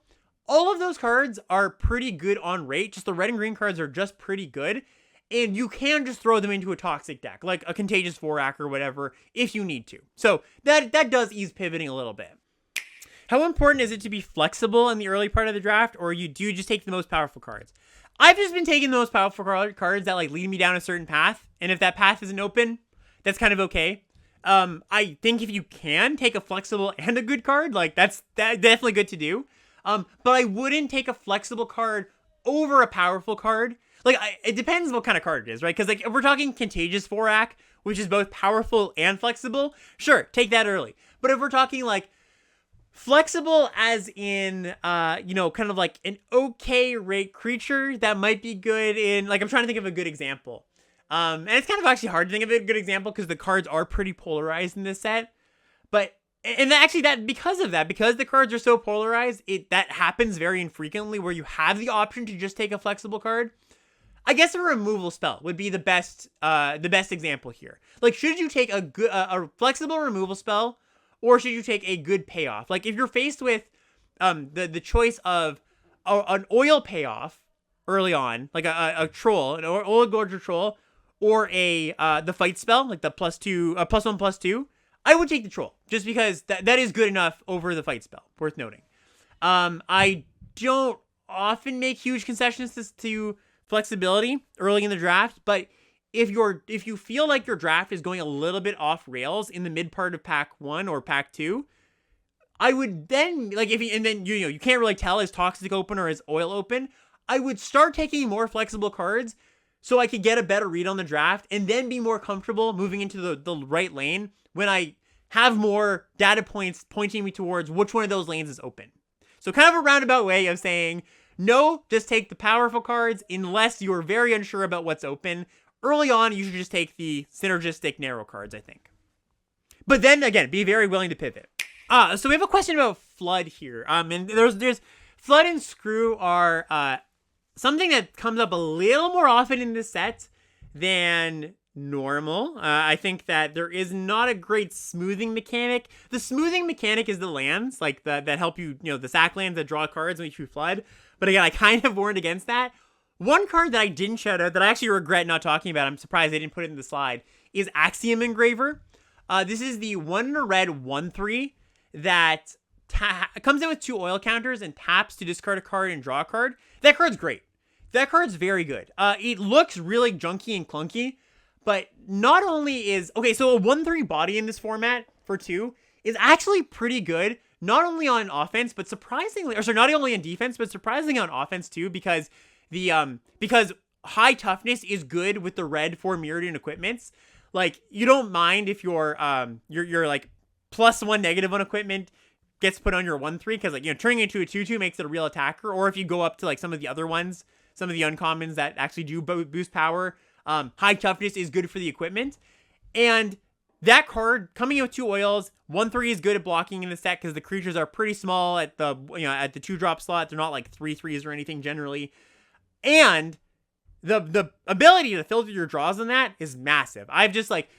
all of those cards are pretty good on rate. Just the red and green cards are just pretty good. And you can just throw them into a toxic deck, like a Contagious Vorak or whatever, if you need to. So that does ease pivoting a little bit. How important is it to be flexible in the early part of the draft, or do you just take the most powerful cards? I've just been taking the most powerful cards that like lead me down a certain path, and if that path isn't open, that's kind of okay. I think if you can take a flexible and a good card, like that's definitely good to do. But I wouldn't take a flexible card over a powerful card. Like, it depends what kind of card it is, right? Because like if we're talking Contagious Vorak, which is both powerful and flexible, sure, take that early. But if we're talking like flexible as in, kind of like an okay rate creature that might be good in, like, I'm trying to think of a good example. And it's kind of actually hard to think of a good example because the cards are pretty polarized in this set. But, and actually because the cards are so polarized, that happens very infrequently where you have the option to just take a flexible card. I guess a removal spell would be the best example here. Like, should you take a flexible removal spell, or should you take a good payoff? Like, if you're faced with the choice of an oil payoff early on, like a troll, an oil gorger troll, or the fight spell, like the +1/+2, I would take the troll just because that is good enough over the fight spell. Worth noting. I don't often make huge concessions to flexibility early in the draft, but if you feel like your draft is going a little bit off rails in the mid part of pack 1 or pack 2, I would then, like, you can't really tell is Toxic open or is Oil open, I would start taking more flexible cards so I could get a better read on the draft and then be more comfortable moving into the right lane when I have more data points pointing me towards which one of those lanes is open. So kind of a roundabout way of saying, no, just take the powerful cards unless you're very unsure about what's open. Early on, you should just take the synergistic narrow cards, I think. But then, again, be very willing to pivot. So we have a question about Flood here. And there's Flood and Screw are something that comes up a little more often in this set than normal. I think that there is not a great smoothing mechanic. The smoothing mechanic is the lands, like that help you, the sack lands that draw cards when you Flood. But again, I kind of warned against that. One card that I didn't shout out, that I actually regret not talking about, I'm surprised they didn't put it in the slide, is Axiom Engraver. This is the 1 red 1/3 that comes in with 2 oil counters and taps to discard a card and draw a card. That card's great. That card's very good. It looks really junky and clunky, but not only is... Okay, so a 1/3 body in this format for 2 is actually pretty good, not only on offense, but surprisingly... Or sorry, not only on defense, but surprisingly on offense too, because high toughness is good with the red for Mirrodin equipments. Like, you don't mind if your like +1 negative on equipment gets put on your 1/3, because like, turning into a 2/2 makes it a real attacker. Or if you go up to like some of the other ones, some of the uncommons that actually do boost power, high toughness is good for the equipment. And that card coming in with 2 oils, 1/3 is good at blocking in the set because the creatures are pretty small at the 2-drop slot. They're not like 3/3s or anything generally. And the ability to filter your draws on that is massive. I've just like,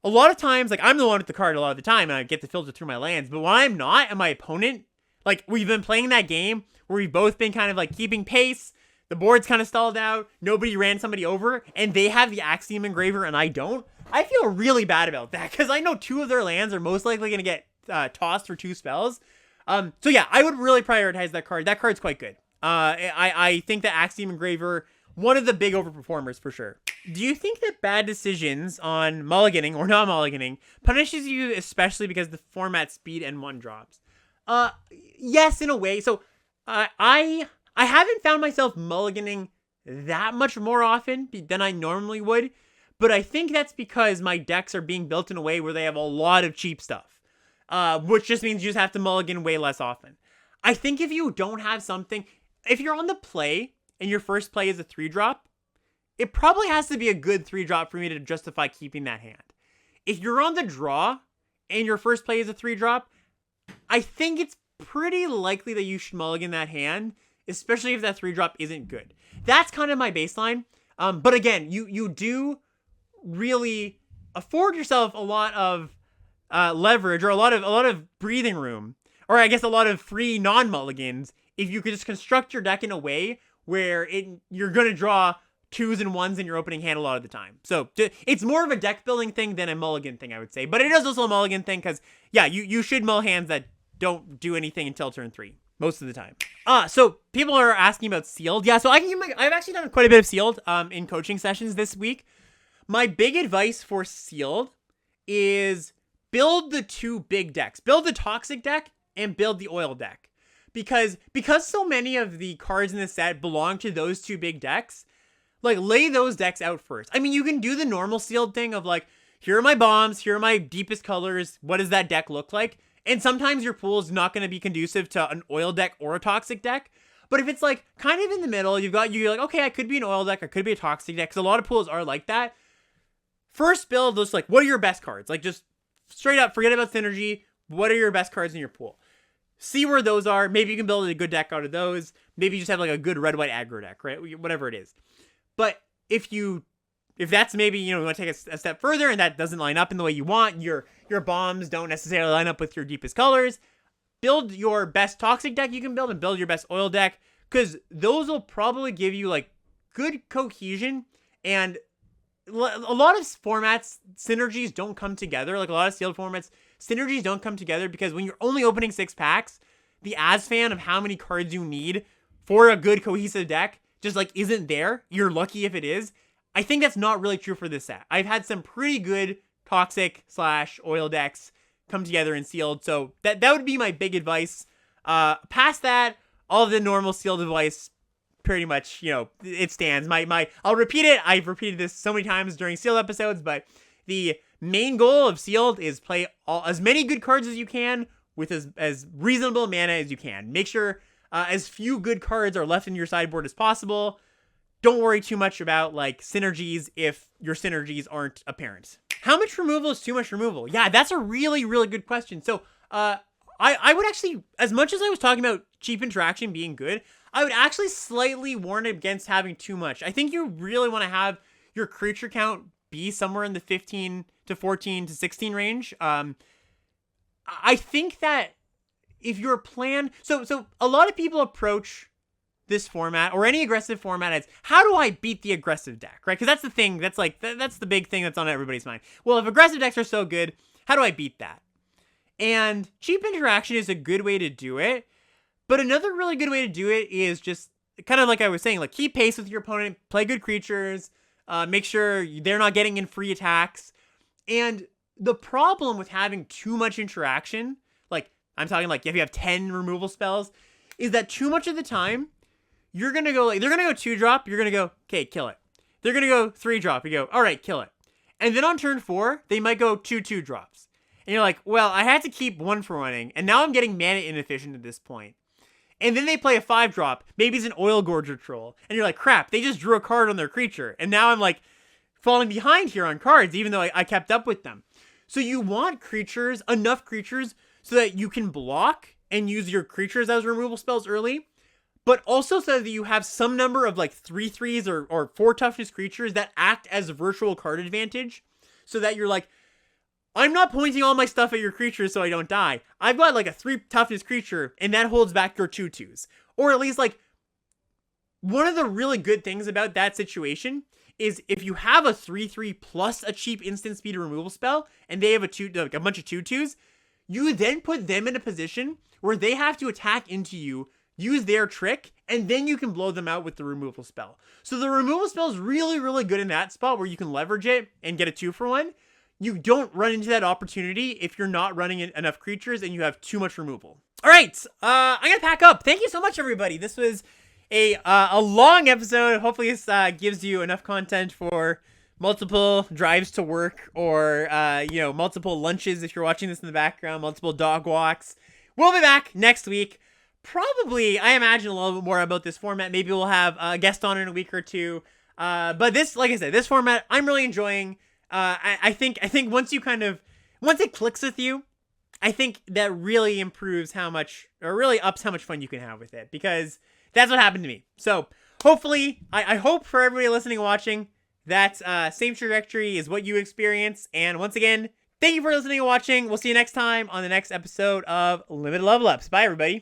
a lot of times, like, I'm the one with the card a lot of the time and I get to filter through my lands. But when I'm not, and my opponent, like, we've been playing that game where we've both been kind of like keeping pace, the board's kind of stalled out, nobody ran somebody over, and they have the Axiom Engraver and I don't, I feel really bad about that because I know 2 of their lands are most likely going to get tossed for 2 spells. So yeah, I would really prioritize that card. That card's quite good. I think that Axiom Engraver, one of the big overperformers for sure. Do you think that bad decisions on mulliganing or not mulliganing punishes you, especially because the format speed and 1 drops? Yes, in a way. So I haven't found myself mulliganing that much more often than I normally would, but I think that's because my decks are being built in a way where they have a lot of cheap stuff, which just means you just have to mulligan way less often. I think if you don't have something... If you're on the play and your first play is a 3-drop, it probably has to be a good 3-drop for me to justify keeping that hand. If you're on the draw and your first play is a 3-drop, I think it's pretty likely that you should mulligan that hand, especially if that 3-drop isn't good. That's kind of my baseline. But again, you do really afford yourself a lot of leverage or a lot of breathing room, or I guess a lot of free non-mulligans, if you could just construct your deck in a way where you're going to draw 2s and 1s in your opening hand a lot of the time. So it's more of a deck building thing than a mulligan thing, I would say. But it is also a mulligan thing because, yeah, you should mull hands that don't do anything until turn 3. most of the time. So people are asking about sealed. Yeah, so I've actually done quite a bit of sealed in coaching sessions this week. My big advice for sealed is build the two big decks. Build the toxic deck and build the oil deck. Because so many of the cards in the set belong to those two big decks, like, lay those decks out first. I mean, you can do the normal sealed thing of, like, here are my bombs, here are my deepest colors, what does that deck look like? And sometimes your pool is not going to be conducive to an oil deck or a toxic deck. But if it's, like, kind of in the middle, you're like, okay, I could be an oil deck, I could be a toxic deck, because a lot of pools are like that. First build those, like, what are your best cards? Like, just straight up, forget about synergy. What are your best cards in your pool? See where those are. Maybe you can build a good deck out of those. Maybe you just have, like, a good red-white aggro deck, right? Whatever it is. But if that's maybe, you want to take a step further and that doesn't line up in the way you want, your bombs don't necessarily line up with your deepest colors, build your best toxic deck you can build and build your best oil deck, because those will probably give you, like, good cohesion. And a lot of formats, synergies don't come together. Like, a lot of sealed formats, synergies don't come together because when you're only opening 6 packs, the as fan of how many cards you need for a good cohesive deck just, like, isn't there. You're lucky if it is. I think that's not really true for this set. I've had some pretty good toxic / oil decks come together in sealed, so that would be my big advice. Past that, all of the normal sealed advice pretty much, it stands. I'll repeat it. I've repeated this so many times during sealed episodes, but the main goal of sealed is play as many good cards as you can with as reasonable mana as you can. Make sure as few good cards are left in your sideboard as possible. Don't worry too much about, like, synergies if your synergies aren't apparent. How much removal is too much removal? Yeah, that's a really, really good question. So, I would actually, as much as I was talking about cheap interaction being good, I would actually slightly warn against having too much. I think you really want to have your creature count be somewhere in the 15 to 14 to 16 range. I think that if your plan, so a lot of people approach this format or any aggressive format as, how do I beat the aggressive deck, right? Because that's the thing, that's the big thing that's on everybody's mind. Well, if aggressive decks are so good, how do I beat that? And cheap interaction is a good way to do it, but another really good way to do it is just kind of like I was saying, like, keep pace with your opponent, play good creatures, make sure they're not getting in free attacks. And the problem with having too much interaction, like, I'm talking like if you have 10 removal spells, is that too much of the time, you're going to go, like, they're going to go 2-drop, you're going to go, okay, kill it. They're going to go 3-drop, you go, all right, kill it. And then on turn 4, they might go 2 drops. And you're like, well, I had to keep 1 for running, and now I'm getting mana inefficient at this point. And then they play a 5-drop, maybe it's an Oil Gorger Troll, and you're like, crap, they just drew a card on their creature, and now I'm, like, falling behind here on cards, even though I kept up with them. So you want creatures, enough creatures, so that you can block and use your creatures as removal spells early, but also so that you have some number of, like, 3/3s or 4 toughness creatures that act as virtual card advantage, so that you're like, I'm not pointing all my stuff at your creatures so I don't die. I've got, like, a 3 toughness creature, and that holds back your 2/2s. Or at least, like, one of the really good things about that situation is if you have a 3/3 plus a cheap instant speed removal spell, and they have a bunch of 2/2s, you then put them in a position where they have to attack into you, use their trick, and then you can blow them out with the removal spell. So the removal spell is really, really good in that spot where you can leverage it and get a 2-for-1. You don't run into that opportunity if you're not running enough creatures and you have too much removal. All right, I'm going to pack up. Thank you so much, everybody. This was a long episode. Hopefully this gives you enough content for multiple drives to work or, multiple lunches if you're watching this in the background, multiple dog walks. We'll be back next week. Probably, I imagine, a little bit more about this format. Maybe we'll have a guest on in a week or two. But this, like I said, this format, I'm really enjoying. I think once it clicks with you, I think that really improves really ups how much fun you can have with it, because that's what happened to me. So hopefully, I hope for everybody listening and watching that same trajectory is what you experience. And once again, thank you for listening and watching. We'll see you next time on the next episode of Limited Level Ups. Bye, everybody.